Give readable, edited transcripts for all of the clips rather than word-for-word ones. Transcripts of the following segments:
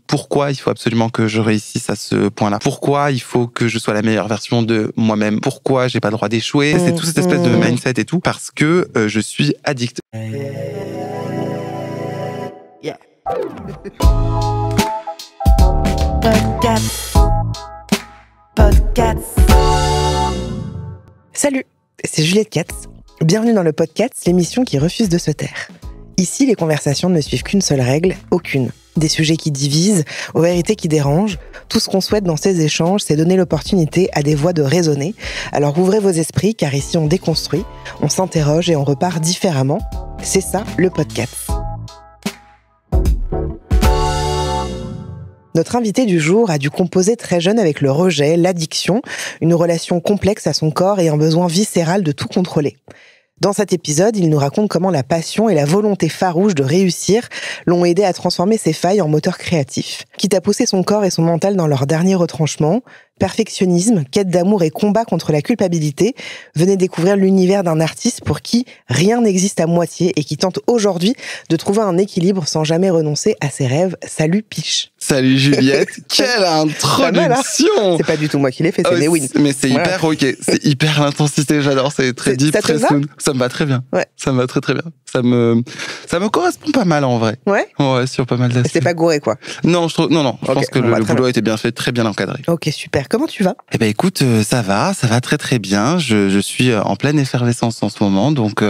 pourquoi il faut absolument que je réussisse à ce point-là. Pourquoi il faut que je sois la meilleure version de moi-même. Pourquoi j'ai pas le droit d'échouer. C'est toute cette espèce de mindset et tout parce que je suis addict. Yeah. Podcast. Salut, c'est Juliette Katz. Bienvenue dans le podcast, l'émission qui refuse de se taire. Ici, les conversations ne suivent qu'une seule règle, aucune. Des sujets qui divisent, aux vérités qui dérangent. Tout ce qu'on souhaite dans ces échanges, c'est donner l'opportunité à des voix de raisonner. Alors ouvrez vos esprits, car ici on déconstruit, on s'interroge et on repart différemment. C'est ça, le podcast. Notre invité du jour a dû composer très jeune avec le rejet, l'addiction, une relation complexe à son corps et un besoin viscéral de tout contrôler. Dans cet épisode, il nous raconte comment la passion et la volonté farouche de réussir l'ont aidé à transformer ses failles en moteur créatif, quitte à pousser son corps et son mental dans leur dernier retranchement. Perfectionnisme, quête d'amour et combat contre la culpabilité, venez découvrir l'univers d'un artiste pour qui rien n'existe à moitié et qui tente aujourd'hui de trouver un équilibre sans jamais renoncer à ses rêves. Salut Piche. Salut Juliette, quelle introduction! C'est pas du tout moi qui l'ai fait, c'est Newin. Mais c'est hyper ok, c'est hyper l'intensité, j'adore, c'est très deep, très soon. Ça me va très bien. Ouais. Ça me va très très bien. Ça me correspond pas mal en vrai. Ouais. Ouais, sur pas mal d'aspects. C'est pas gouré quoi. Non, je pense que le boulot a été bien fait, très bien encadré. Ok, super. Comment tu vas? Eh ben écoute, ça va très très bien. Je suis en pleine effervescence en ce moment, donc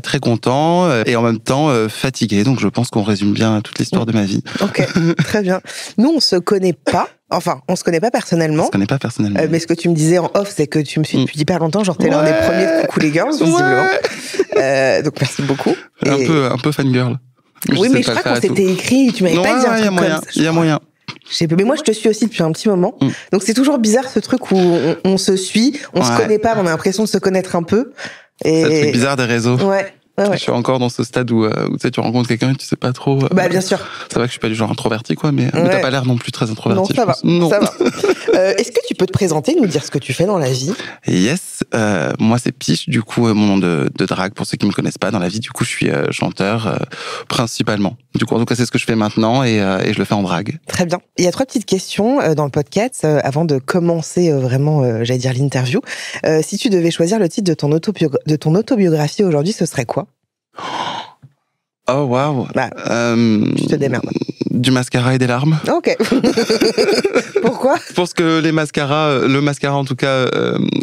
très content et en même temps fatigué. Donc je pense qu'on résume bien toute l'histoire de ma vie. Ok, très bien. Nous, on se connaît pas. Enfin, on se connaît pas personnellement. On se connaît pas personnellement. Mais ce que tu me disais en off, c'est que tu me suis depuis hyper longtemps. Genre, t'es l'un des premiers de Coucou les Girls, visiblement. Donc merci beaucoup. Un peu fangirl. Oui, mais je crois qu'on s'était écrit. Tu m'avais pas dit un truc comme ça. Il y a moyen. Mais moi, je te suis aussi depuis un petit moment. Donc, c'est toujours bizarre ce truc où on se suit, on se connaît pas, mais on a l'impression de se connaître un peu. Et... C'est un truc bizarre des réseaux. Ouais. Je suis encore dans ce stade où tu rencontres quelqu'un et tu sais pas trop. Bah, bien sûr. Ça va que je suis pas du genre introverti, quoi, mais t'as pas l'air non plus très introverti. Non, ça va. Non. Ça va. Est-ce que tu peux te présenter, nous dire ce que tu fais dans la vie? Yes. Moi, c'est Piche, du coup, mon nom de drague, pour ceux qui me connaissent pas dans la vie. Du coup, je suis chanteur, principalement. Du coup, en tout cas, c'est ce que je fais maintenant et je le fais en drague. Très bien. Il y a 3 petites questions dans le podcast avant de commencer vraiment, j'allais dire l'interview. Si tu devais choisir le titre de ton autobiographie aujourd'hui, ce serait quoi? Oh, waouh. Tu te démerdes. Du mascara et des larmes. Ok. Pourquoi? Parce que le mascara en tout cas,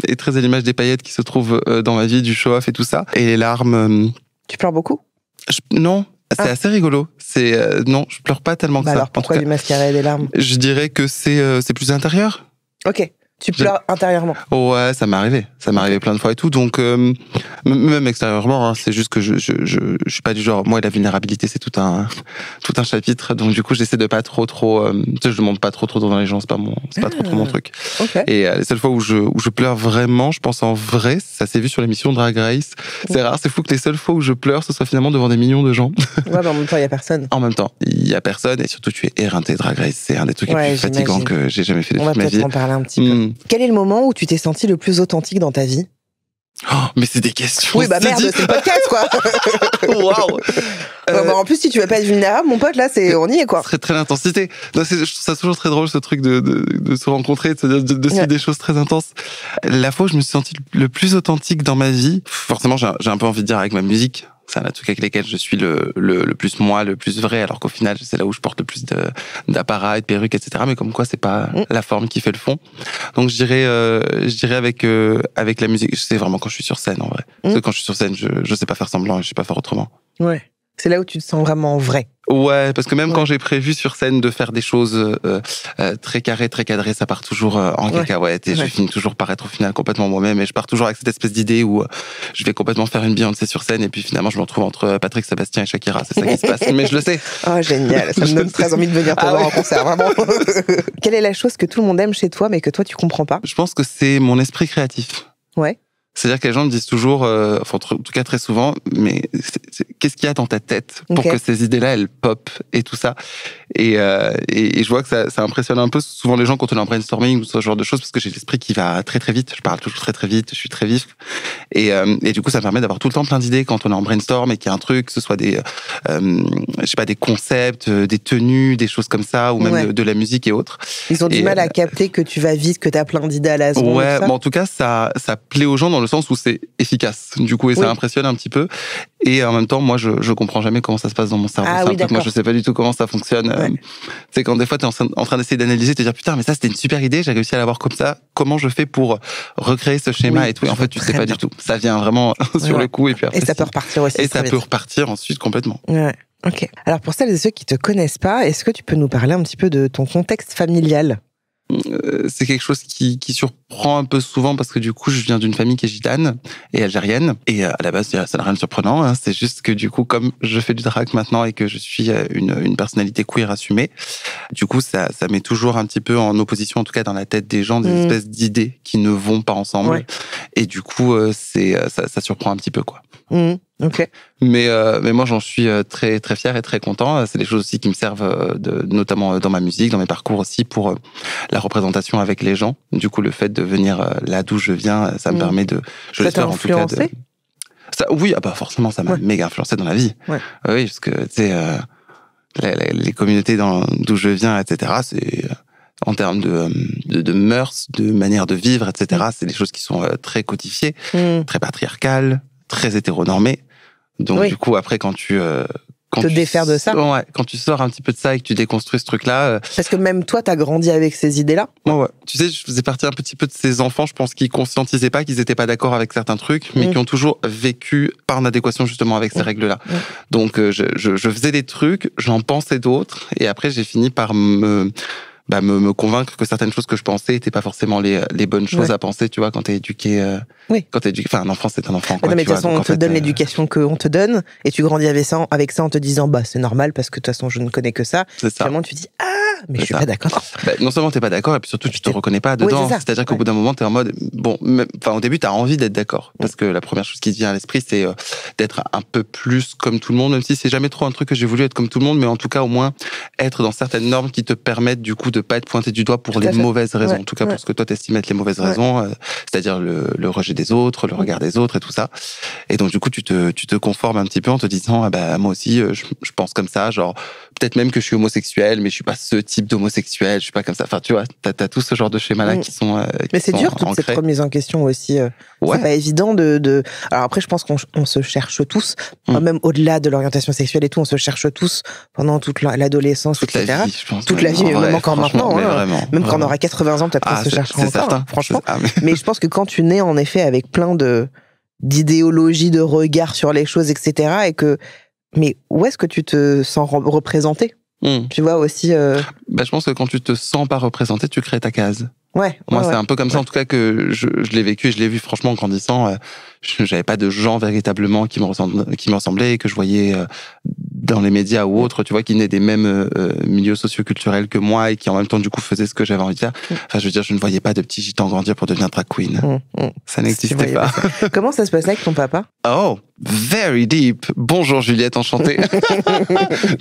est très à l'image des paillettes qui se trouvent dans ma vie, du show-off et tout ça. Et les larmes... Tu pleures beaucoup? Non. C'est assez rigolo. Non, je pleure pas tellement que ça. Alors pourquoi du mascara et des larmes? Je dirais que c'est plus intérieur. Ok. Tu pleures intérieurement? Ouais, ça m'est arrivé. Ça m'est arrivé plein de fois et tout. Donc, même extérieurement, hein, c'est juste que je suis pas du genre, moi, la vulnérabilité, c'est tout un chapitre. Donc, du coup, j'essaie de pas trop, je monte pas trop dans les gens, c'est pas trop mon truc. Okay. Et les seules fois où je pleure vraiment, je pense en vrai, ça s'est vu sur l'émission Drag Race. C'est rare, c'est fou que les seules fois où je pleure, ce soit finalement devant des millions de gens. Ouais, mais en même temps, il y a personne. En même temps, il y a personne et surtout, tu es éreinté. Drag Race, c'est un des trucs les plus fatigants que j'ai jamais fait de toute ma vie. On va peut-être en parler un petit peu. Quel est le moment où tu t'es senti le plus authentique dans ta vie? Oh, mais c'est des questions. Oui, bah merde, c'est le podcast, quoi. Waouh. En plus, si tu veux pas être vulnérable, mon pote, là, on y est, quoi. C'est très l'intensité. Je trouve ça toujours très drôle, ce truc de se rencontrer, de suivre des choses très intenses. La fois où je me suis senti le plus authentique dans ma vie, forcément, j'ai un peu envie de dire avec ma musique. C'est un truc avec lesquels je suis le plus moi, le plus vrai, alors qu'au final, c'est là où je porte le plus d'apparat et de perruques, etc. Mais comme quoi, c'est pas la forme qui fait le fond. Donc, je dirais avec la musique, c'est vraiment quand je suis sur scène, en vrai. Parce que quand je suis sur scène, je sais pas faire semblant et je sais pas faire autrement. Ouais. C'est là où tu te sens vraiment vrai. Ouais, parce que même quand j'ai prévu sur scène de faire des choses très carrées, très cadrées, ça part toujours en cacahuète et je finis toujours par être au final complètement moi-même et je pars toujours avec cette espèce d'idée où je vais complètement faire une Beyoncé sur scène et puis finalement je me retrouve entre Patrick Sébastien et Shakira, c'est ça qui se passe, mais je le sais. Oh génial, ça me donne très envie de venir te voir en concert, vraiment. Quelle est la chose que tout le monde aime chez toi mais que toi tu comprends pas? Je pense que c'est mon esprit créatif. Ouais. C'est-à-dire que les gens me disent toujours, enfin, en tout cas très souvent, mais qu'est-ce qu'il y a dans ta tête pour que ces idées-là, elles pop et tout ça. Et je vois que ça impressionne un peu souvent les gens quand on est en brainstorming ou ce genre de choses, parce que j'ai l'esprit qui va très très vite. Je parle toujours très très vite, je suis très vif. Et du coup, ça me permet d'avoir tout le temps plein d'idées quand on est en brainstorm et qu'il y a un truc, que ce soit des, je sais pas, des concepts, des tenues, des choses comme ça, ou même de la musique et autres. Ils ont du mal à capter que tu vas vite, que t'as plein d'idées à la seconde. Ouais, mais en tout cas, ça plaît aux gens dans le sens où c'est efficace. Du coup, et ça impressionne un petit peu. Et en même temps, moi, je comprends jamais comment ça se passe dans mon cerveau. Ah, oui, d'accord. Moi, je sais pas du tout comment ça fonctionne. C'est quand des fois, t'es en train d'essayer d'analyser, te dire, putain, mais ça, c'était une super idée, j'ai réussi à l'avoir comme ça. Comment je fais pour recréer ce schéma et tout? Et en fait, tu sais pas du tout. Ça vient vraiment sur le coup. Et puis après, et ça peut repartir aussi. Et ça peut repartir ensuite complètement. Ouais. Ok. Alors, pour celles et ceux qui te connaissent pas, est-ce que tu peux nous parler un petit peu de ton contexte familial? C'est quelque chose qui surprend un peu souvent parce que du coup je viens d'une famille qui est gitane et algérienne et à la base ça n'a rien de surprenant, hein. C'est juste que du coup comme je fais du drag maintenant et que je suis une personnalité queer assumée, du coup ça met toujours un petit peu en opposition, en tout cas dans la tête des gens, des espèces d'idées qui ne vont pas ensemble et du coup ça surprend un petit peu quoi. Ok. Mais moi j'en suis très très fier et très content. C'est des choses aussi qui me servent notamment dans ma musique, dans mes parcours aussi pour la représentation avec les gens. Du coup le fait de venir là d'où je viens, ça me permet de, je l'espère en tout cas, ça, oui, ah bah forcément ça m'a méga influencé dans la vie. Oui, parce que tu sais les communautés d'où je viens, etc. C'est en termes de mœurs, de manière de vivre, etc. C'est des choses qui sont très codifiées, très patriarcales, très hétéronormées. Donc du coup après quand tu te défaire de ça. Ouais, quand tu sors un petit peu de ça et que tu déconstruis ce truc-là. Parce que même toi, t'as grandi avec ces idées-là. Ouais. Tu sais, je faisais partie un petit peu de ces enfants, je pense, qui conscientisaient pas, qu'ils étaient pas d'accord avec certains trucs, mais qui ont toujours vécu par en adéquation justement avec ces règles-là. Donc je faisais des trucs, j'en pensais d'autres, et après j'ai fini par me convaincre que certaines choses que je pensais étaient pas forcément les bonnes choses à penser, tu vois, quand t'es éduqué. Quand t'es éduqué, enfin, un enfant, c'est un enfant, quoi. Non, mais de toute façon, on te donne l'éducation qu'on te donne, et tu grandis avec ça en te disant, c'est normal, parce que de toute façon, je ne connais que ça. C'est ça. Finalement, tu dis, mais je suis pas d'accord. Non seulement t'es pas d'accord, et puis surtout, tu te reconnais pas dedans. C'est-à-dire qu'au bout d'un moment, t'es en mode, au début, t'as envie d'être d'accord. Parce que la première chose qui te vient à l'esprit, c'est d'être un peu plus comme tout le monde, même si c'est jamais trop un truc que j'ai voulu être comme tout le monde, mais en tout cas, au moins, être dans certaines normes qui te permettent, du coup, de pas être pointé du doigt pour les mauvaises raisons. En tout cas, pour ce que toi t'estimes être les mauvaises raisons, c'est-à-dire le rejet des autres, le regard des autres et tout ça. Et donc, du coup, tu te conformes un petit peu en te disant, moi aussi, je pense comme ça, genre, peut-être même que je suis homosexuel, mais je suis pas ce type d'homosexuel, je suis pas comme ça. Enfin, tu vois, t'as tout ce genre de schémas-là qui sont mais c'est dur, toute cette remise en question aussi. C'est pas évident de... Alors après, je pense qu'on se cherche tous, même au-delà de l'orientation sexuelle et tout, on se cherche tous pendant toute l'adolescence, toute etc. La vie, je pense. Toute la vie, même encore maintenant. Même quand on aura 80 ans, peut-être qu'on se cherchera encore, certain, franchement. Mais je pense que quand tu nais, en effet, avec plein d'idéologies, de regards sur les choses, etc., mais où est-ce que tu te sens représenté? Tu vois aussi. Je pense que quand tu te sens pas représenté, tu crées ta case. Moi, c'est un peu comme ça, en tout cas, que je l'ai vécu et je l'ai vu, franchement, en grandissant. J'avais pas de gens véritablement qui me ressemblaient et que je voyais dans les médias ou autres, tu vois, qui venaient des mêmes milieux socioculturels que moi et qui en même temps, du coup, faisaient ce que j'avais envie de faire. Enfin, je veux dire, je ne voyais pas de petits gitans grandir pour devenir drag queen. Ça n'existait pas. Comment ça se passait avec ton papa? Oh, very deep. Bonjour Juliette, enchantée.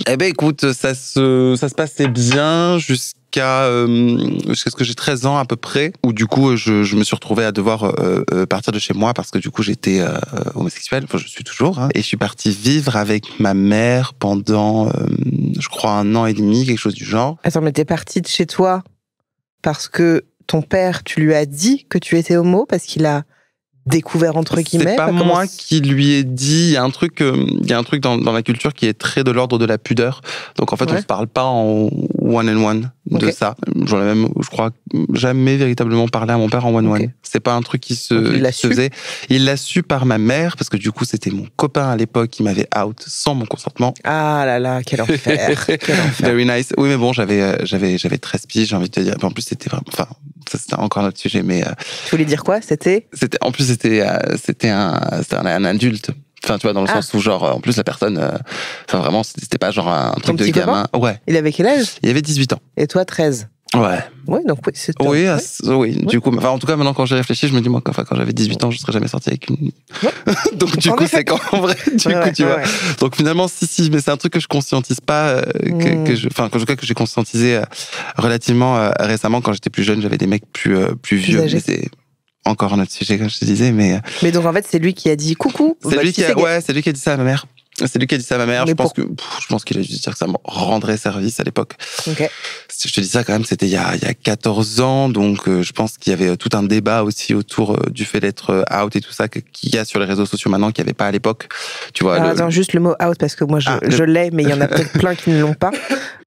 Eh ben, écoute, ça se passait bien jusqu'à ce que j'ai 13 ans à peu près, où du coup je me suis retrouvé à devoir partir de chez moi parce que du coup j'étais homosexuel, enfin je suis toujours, et je suis parti vivre avec ma mère pendant je crois 1 an et demi, quelque chose du genre. Attends, mais t'es parti de chez toi parce que ton père, tu lui as dit que tu étais homo, parce qu'il a découvert entre guillemets? C'est pas moi qui lui ai dit. Il y a un truc dans la culture qui est très de l'ordre de la pudeur. Donc en fait, on se parle pas en one-on-one de ça. J'en ai même, je crois, jamais véritablement parlé à mon père en one-one. C'est pas un truc qui se faisait. Il l'a su par ma mère, parce que du coup, c'était mon copain à l'époque qui m'avait out sans mon consentement. Ah là là, quel enfer. Quel enfer. Very nice. Oui, mais bon, j'avais 13 piges, j'ai envie de te dire. En plus, c'était vraiment, enfin, ça c'était encore notre sujet, mais. Tu voulais dire quoi? C'était un adulte. Enfin, tu vois, dans le sens où, genre, en plus, la personne, vraiment, c'était pas genre un truc de gamin. Ouais. Il avait quel âge? Il avait 18 ans. Et toi, 13? Ouais. Oui, donc oui, c'est top. Oui, Ouais. oui. Du coup, en tout cas, maintenant, quand j'y réfléchis, je me dis, moi, quand j'avais 18 ans, je serais jamais sorti avec une. Ouais. Donc, du En coup, effet. c'est quand, en vrai, tu vois. Donc, finalement, si, mais c'est un truc que je conscientise pas, que j'ai conscientisé relativement récemment. Quand j'étais plus jeune, j'avais des mecs plus vieux. Mais c'est encore un autre sujet, comme je te disais, mais. Mais donc, en fait, c'est lui qui a dit coucou. C'est lui qui a dit ça à ma mère. C'est lui qui a dit ça à ma mère. Je pense qu'il a juste dit que ça me rendrait service à l'époque. Okay. Je te dis ça quand même, c'était il y a 14 ans, donc je pense qu'il y avait tout un débat aussi autour du fait d'être out et tout ça qu'il y a sur les réseaux sociaux maintenant qu'il n'y avait pas à l'époque. Tu vois. Alors, attends, juste le mot out parce que moi je l'ai, mais il y en a peut-être plein qui ne l'ont pas.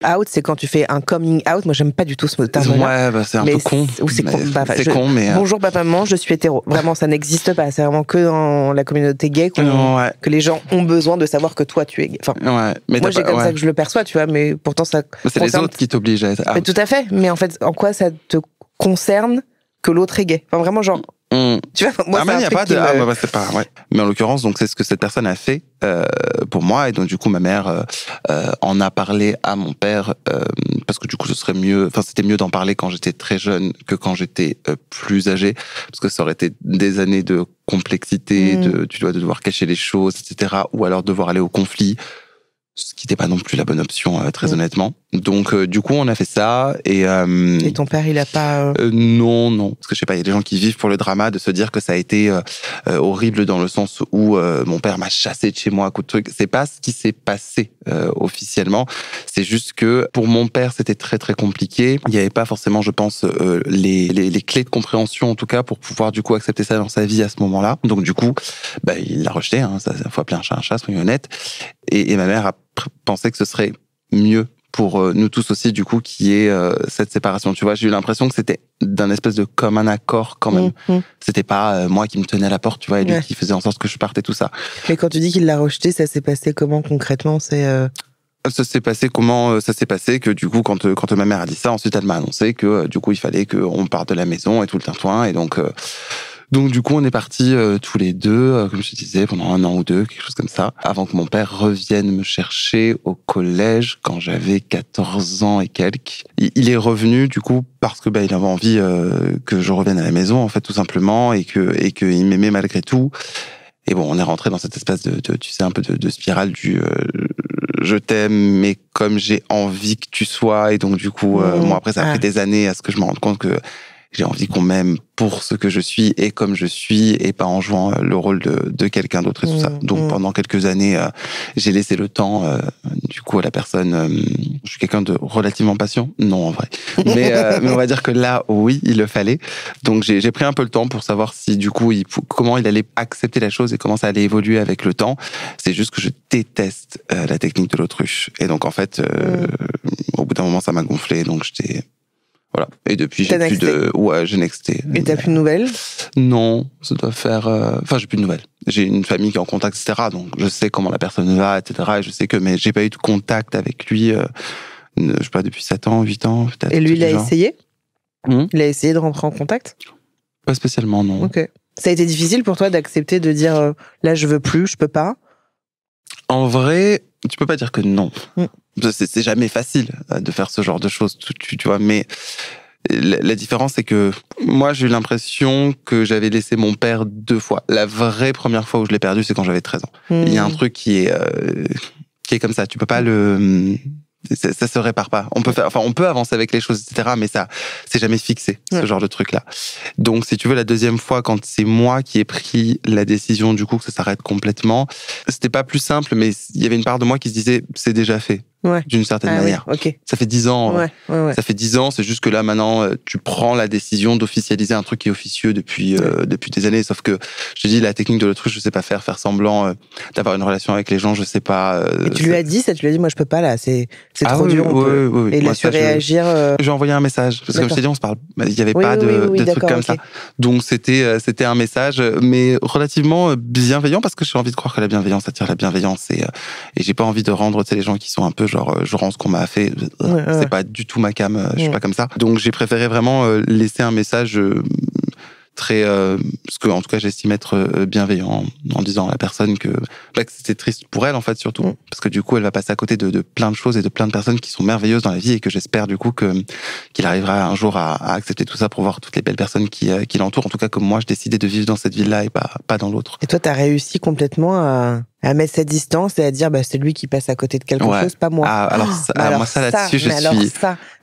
Out, c'est quand tu fais un coming out. Moi, j'aime pas du tout ce terme-là. Ouais, c'est un peu con. C'est con. C'est con, mais. Bonjour papa, maman, je suis hétéro. Vraiment, ça n'existe pas. C'est vraiment que dans la communauté gay que les gens ont besoin de savoir que toi tu es gay. Enfin, mais moi, j'ai comme ça que je le perçois, tu vois, mais pourtant ça. C'est les autres qui t'obligent à être out. Mais tout à fait. Mais en fait, en quoi ça te concerne que l'autre est gay? Enfin, vraiment, genre. Tu vois, moi, mais il n'y a pas de. C'est pas. Ouais. Mais en l'occurrence, donc c'est ce que cette personne a fait pour moi, et donc du coup ma mère en a parlé à mon père parce que du coup c'était mieux d'en parler quand j'étais très jeune que quand j'étais plus âgé, parce que ça aurait été des années de complexité, de devoir cacher les choses, etc., ou alors devoir aller au conflit. Ce qui n'était pas non plus la bonne option, très honnêtement. Donc, du coup, on a fait ça. Et ton père, il a pas... Non. Parce que je sais pas, il y a des gens qui vivent pour le drama de se dire que ça a été horrible dans le sens où mon père m'a chassé de chez moi à coups de trucs. C'est pas ce qui s'est passé officiellement. C'est juste que pour mon père, c'était très très compliqué. Il n'y avait pas forcément, je pense, les clés de compréhension, en tout cas, pour pouvoir du coup accepter ça dans sa vie à ce moment-là. Donc, du coup, il l'a rejeté. Hein, ça, faut appeler un chat, soyons honnêtes. Et ma mère a pensé que ce serait mieux pour nous tous aussi, du coup, qu'il y ait cette séparation. Tu vois, j'ai eu l'impression que c'était d'un espèce de commun accord quand même. C'était pas moi qui me tenais à la porte, tu vois, et lui qui faisait en sorte que je parte et tout ça. Mais quand tu dis qu'il l'a rejeté, ça s'est passé comment concrètement? Ça s'est passé comment? Ça s'est passé que du coup, quand ma mère a dit ça, ensuite elle m'a annoncé que du coup il fallait qu'on parte de la maison et tout le tintouin, et donc du coup, on est partis tous les deux, comme je te disais, pendant 1 an ou 2, quelque chose comme ça, avant que mon père revienne me chercher au collège quand j'avais 14 ans et quelques. Il est revenu, du coup, parce que il avait envie que je revienne à la maison, en fait, tout simplement, et qu'il m'aimait malgré tout. Et bon, on est rentré dans cette espèce de tu sais, un peu de spirale du je t'aime, mais comme j'ai envie que tu sois, et donc du coup, moi après, ça a pris des années à ce que je me rende compte que j'ai envie qu'on m'aime pour ce que je suis et comme je suis, et pas en jouant le rôle de quelqu'un d'autre et tout ça. Donc pendant quelques années, j'ai laissé le temps du coup à la personne. Je suis quelqu'un de relativement patient, non en vrai, mais on va dire que là, oui, il le fallait. Donc j'ai pris un peu le temps pour savoir si du coup comment il allait accepter la chose et comment ça allait évoluer avec le temps. C'est juste que je déteste la technique de l'autruche, et donc en fait, au bout d'un moment, ça m'a gonflé, donc j'étais. Voilà. Et depuis, j'ai plus de. Ouais, j'ai nexté. Et t'as plus de nouvelles? Non, ça doit faire. Enfin, j'ai plus de nouvelles. J'ai une famille qui est en contact, etc. Donc, je sais comment la personne va, etc. Et je sais que, mais j'ai pas eu de contact avec lui, je sais pas, depuis 7 ans, 8 ans, peut-être. Et lui, il a essayé? Il a essayé de rentrer en contact? Pas spécialement, non. Ok. Ça a été difficile pour toi d'accepter de dire là, je veux plus, je peux pas? En vrai, tu peux pas dire que non. C'est jamais facile de faire ce genre de choses, tu vois, mais la différence, c'est que moi, j'ai eu l'impression que j'avais laissé mon père 2 fois. La vraie première fois où je l'ai perdu, c'est quand j'avais 13 ans. Il y a un truc qui est comme ça. Tu peux pas ça se répare pas. On peut avancer avec les choses, etc., mais ça, c'est jamais fixé, ce genre de truc-là. Donc, si tu veux, la deuxième fois, quand c'est moi qui ai pris la décision, du coup, que ça s'arrête complètement, c'était pas plus simple, mais il y avait une part de moi qui se disait, c'est déjà fait. D'une certaine manière. Oui, Ça fait 10 ans. Ça fait 10 ans, c'est juste que là, maintenant, tu prends la décision d'officialiser un truc qui est officieux depuis des années. Sauf que, je te dis, la technique de l'autruche, je sais pas faire semblant d'avoir une relation avec les gens, je sais pas. Et tu lui as dit ça, tu lui as dit, moi, je peux pas, là, c'est trop dur. Oui. Et il a su réagir. J'ai envoyé un message. Parce que comme je t'ai dit, on se parle. Il y avait pas de trucs comme ça. Donc, c'était un message, mais relativement bienveillant, parce que j'ai envie de croire que la bienveillance attire la bienveillance, et j'ai pas envie de rendre, tu sais, les gens qui sont un peu genre, je rends ce qu'on m'a fait. C'est pas du tout ma came, je suis pas comme ça. Donc, j'ai préféré vraiment laisser un message très, ce que en tout cas j'estime être bienveillant en disant à la personne que c'était triste pour elle en fait surtout, parce que du coup elle va passer à côté de plein de choses et de plein de personnes qui sont merveilleuses dans la vie et que j'espère du coup qu'il arrivera un jour à accepter tout ça pour voir toutes les belles personnes qui l'entourent. En tout cas comme moi, je décidais de vivre dans cette ville-là et pas dans l'autre. Et toi, t'as réussi complètement à mettre cette distance et à dire c'est lui qui passe à côté de quelque chose, pas moi. Moi ça là-dessus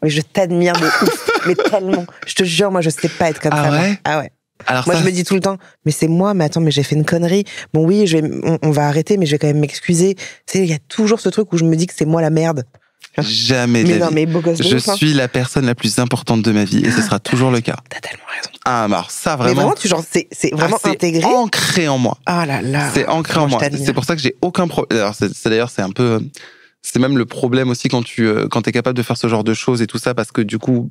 mais je t'admire de ouf, mais tellement. Je te jure, moi je sais pas être comme ça. Ouais. Ah ouais. Alors moi je me dis tout le temps, mais c'est moi, mais attends, mais j'ai fait une connerie. Bon oui, on va arrêter, mais je vais quand même m'excuser. Tu sais, il y a toujours ce truc où je me dis que c'est moi la merde. Jamais de la vie. Je suis la personne la plus importante de ma vie et ce sera toujours le cas. T'as tellement raison. Ah, alors ça vraiment. Mais vraiment, c'est vraiment intégré. C'est ancré en moi. Ah là là. C'est ancré en moi. C'est pour ça que j'ai aucun problème. Alors c'est un peu, c'est même le problème aussi quand t'es capable de faire ce genre de choses et tout ça, parce que du coup,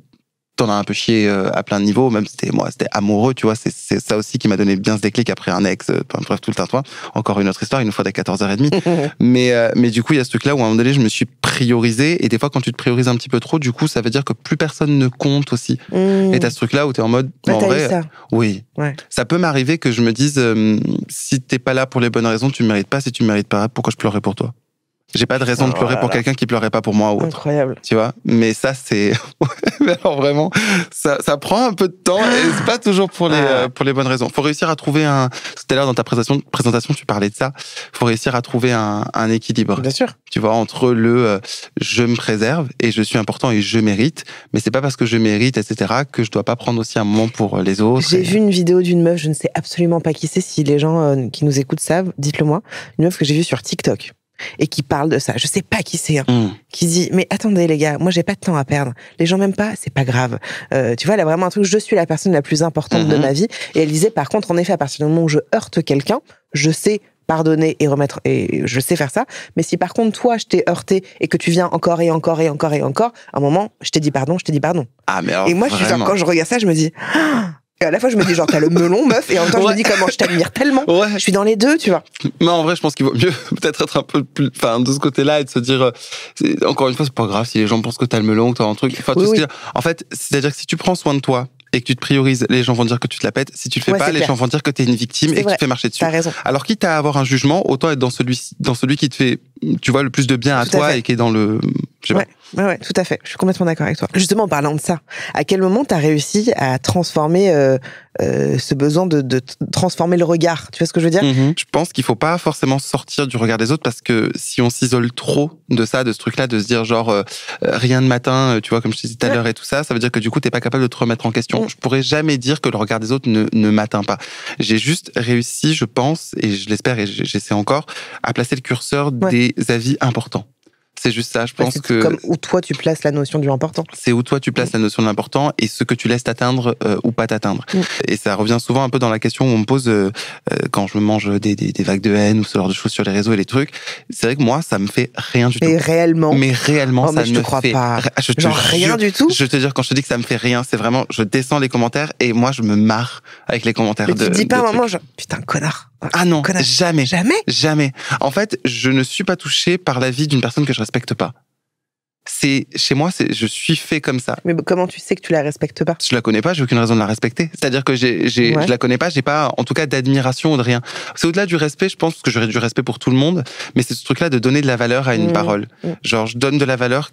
t'en as un peu chié à plein de niveaux, même c'était amoureux, tu vois, c'est ça aussi qui m'a donné bien ce déclic après un ex, bref, tout le tintouin. Encore une autre histoire, une fois dès 14h30. mais du coup, il y a ce truc-là où à un moment donné, je me suis priorisé, et des fois, quand tu te priorises un petit peu trop, du coup, ça veut dire que plus personne ne compte aussi. Et t'as ce truc-là où t'es en mode, en vrai, ça. Oui. Ouais. Ça peut m'arriver que je me dise, si t'es pas là pour les bonnes raisons, tu me mérites pas. Si tu me mérites pas, pourquoi je pleurais pour toi? J'ai pas de raison de pleurer pour quelqu'un qui pleurait pas pour moi ou autre. Incroyable. Tu vois? Mais ça, c'est, mais alors vraiment, ça prend un peu de temps et c'est pas toujours pour les bonnes raisons. Faut réussir à trouver tout à l'heure dans ta présentation, tu parlais de ça. Faut réussir à trouver un équilibre. Bien sûr. Tu vois, entre je me préserve et je suis important et je mérite, mais c'est pas parce que je mérite, etc., que je dois pas prendre aussi un moment pour les autres. J'ai vu une vidéo d'une meuf, je ne sais absolument pas qui c'est, si les gens qui nous écoutent savent, dites-le moi. Une meuf que j'ai vue sur TikTok. Et qui parle de ça, je sais pas qui c'est, qui dit mais attendez les gars, moi j'ai pas de temps à perdre, les gens m'aiment pas, c'est pas grave, tu vois, elle a vraiment un truc, je suis la personne la plus importante de ma vie, et elle disait par contre en effet à partir du moment où je heurte quelqu'un, je sais pardonner et remettre, et je sais faire ça, mais si par contre toi je t'ai heurté et que tu viens encore et encore et encore et encore, à un moment je t'ai dit pardon. Ah mais alors, et moi vraiment. Quand je regarde ça je me dis et à la fois, je me dis, genre, t'as le melon, meuf, et en même temps, je me dis comment je t'admire tellement. Ouais. Je suis dans les deux, tu vois. Mais en vrai, je pense qu'il vaut mieux peut-être être un peu plus, de ce côté-là et de se dire, encore une fois, c'est pas grave si les gens pensent que t'as le melon, que t'as un truc. Enfin, oui. En fait, c'est-à-dire que si tu prends soin de toi et que tu te priorises, les gens vont dire que tu te la pètes. Si tu le fais pas, les gens vont dire que t'es une victime et que tu te fais marcher dessus. T'as raison. Alors, quitte à avoir un jugement, autant être dans celui qui te fait, tu vois, le plus de bien à toi et qui est dans le, je sais pas. Ouais, tout à fait. Je suis complètement d'accord avec toi. Justement, en parlant de ça, à quel moment t'as réussi à transformer ce besoin de transformer le regard? Tu vois ce que je veux dire? Je pense qu'il faut pas forcément sortir du regard des autres, parce que si on s'isole trop de ça, de ce truc-là, de se dire genre rien de matin, tu vois, comme je te disais tout à l'heure et tout ça, ça veut dire que du coup t'es pas capable de te remettre en question. Je pourrais jamais dire que le regard des autres ne m'atteint pas. J'ai juste réussi, je pense, et je l'espère et j'essaie encore, à placer le curseur des avis importants. C'est juste ça, je pense que... Comme où toi tu places la notion du important. C'est où toi tu places la notion de l'important et ce que tu laisses t'atteindre ou pas t'atteindre. Et ça revient souvent un peu dans la question où on me pose quand je me mange des vagues de haine ou ce genre de choses sur les réseaux et les trucs. C'est vrai que moi, ça me fait rien du tout. Mais réellement, ça je te crois pas. Genre rien du tout. Je te dis, quand je te dis que ça me fait rien, c'est vraiment, je descends les commentaires et moi je me marre avec les commentaires. Mais tu dis pas à un moment genre putain connard. Ah non, connard. Jamais. En fait, je ne suis pas touché par la vie d'une personne que je respecte pas. Chez moi, je suis fait comme ça. Mais comment tu sais que tu la respectes pas? Je la connais pas, j'ai aucune raison de la respecter. C'est-à-dire que je la connais pas, j'ai pas, en tout cas, d'admiration ou de rien. C'est au-delà du respect, je pense que j'aurais du respect pour tout le monde, mais c'est ce truc-là de donner de la valeur à une parole. Genre, je donne de la valeur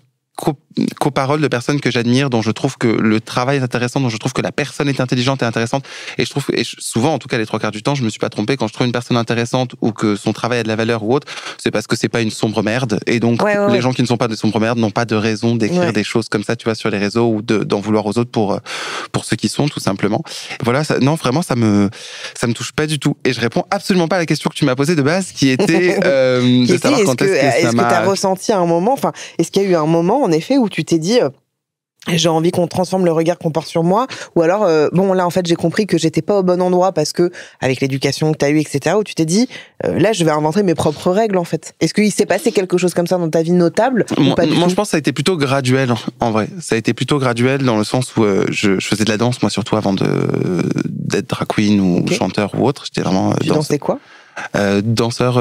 qu'aux paroles de personnes que j'admire, dont je trouve que le travail est intéressant, dont je trouve que la personne est intelligente et intéressante. Et je trouve, souvent, en tout cas les 3/4 du temps, je me suis pas trompé quand je trouve une personne intéressante ou que son travail a de la valeur ou autre, c'est parce que c'est pas une sombre merde. Et donc, les gens qui ne sont pas des sombres merdes n'ont pas de raison d'écrire des choses comme ça, tu vois, sur les réseaux ou d'en vouloir aux autres pour ceux qui sont, tout simplement. Voilà, non, vraiment, ça me touche pas du tout. Et je réponds absolument pas à la question que tu m'as posée de base, qui était de savoir quand est-ce que t'as ressenti à un moment, enfin, est-ce qu'il y a eu un moment, en effet, où tu t'es dit j'ai envie qu'on transforme le regard qu'on porte sur moi, ou alors bon là en fait j'ai compris que j'étais pas au bon endroit parce que avec l'éducation que t'as eue, etc., où tu t'es dit là je vais inventer mes propres règles en fait. Est-ce qu'il s'est passé quelque chose comme ça dans ta vie notable ou pas du tout? Je pense que ça a été plutôt graduel en vrai. Ça a été plutôt graduel dans le sens où je faisais de la danse moi surtout avant d'être drag queen ou chanteur ou autre. J'étais vraiment tu dansais quoi? Danseur,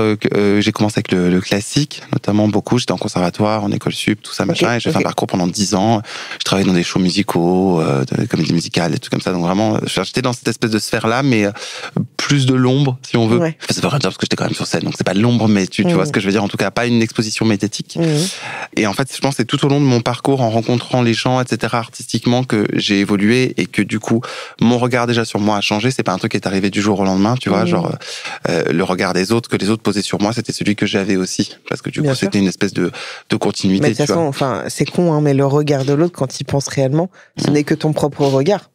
j'ai commencé avec le classique, notamment beaucoup. J'étais en conservatoire, en école sup, tout ça, machin. Et j'ai fait un parcours pendant 10 ans. Je travaillais dans des shows musicaux, de comédies musicales, des trucs comme ça. Donc vraiment, j'étais dans cette espèce de sphère-là, mais plus de l'ombre, si on veut. Ouais. Enfin, ça veut rien dire parce que j'étais quand même sur scène. Donc c'est pas de l'ombre, mais tu vois ce que je veux dire. En tout cas, pas une exposition médiatique. Et en fait, je pense que c'est tout au long de mon parcours, en rencontrant les gens, etc., artistiquement, que j'ai évolué et que du coup, mon regard déjà sur moi a changé. C'est pas un truc qui est arrivé du jour au lendemain, tu vois, genre le regard des autres que les autres posaient sur moi, c'était celui que j'avais aussi, parce que du coup, c'était une espèce de continuité. Mais de toute façon, enfin, c'est con, hein, mais le regard de l'autre, quand il pense réellement, ce n'est que ton propre regard.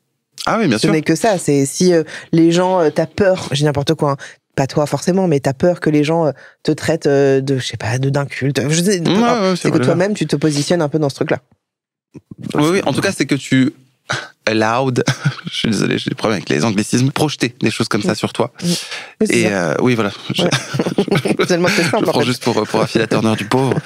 Ah oui, bien sûr. Ce n'est que ça. C'est si les gens, t'as peur, j'ai n'importe quoi. Hein, pas toi forcément, mais t'as peur que les gens te traitent de, je sais pas, d'inculte. C'est que toi-même, tu te positionnes un peu dans ce truc-là. Oui, en tout cas, c'est que tu allowed, je suis désolé, j'ai des problèmes avec les anglicismes, projeter des choses comme ça sur toi. Et oui, voilà. Tellement c'est simple. Je prends juste pour Affida Turner du pauvre.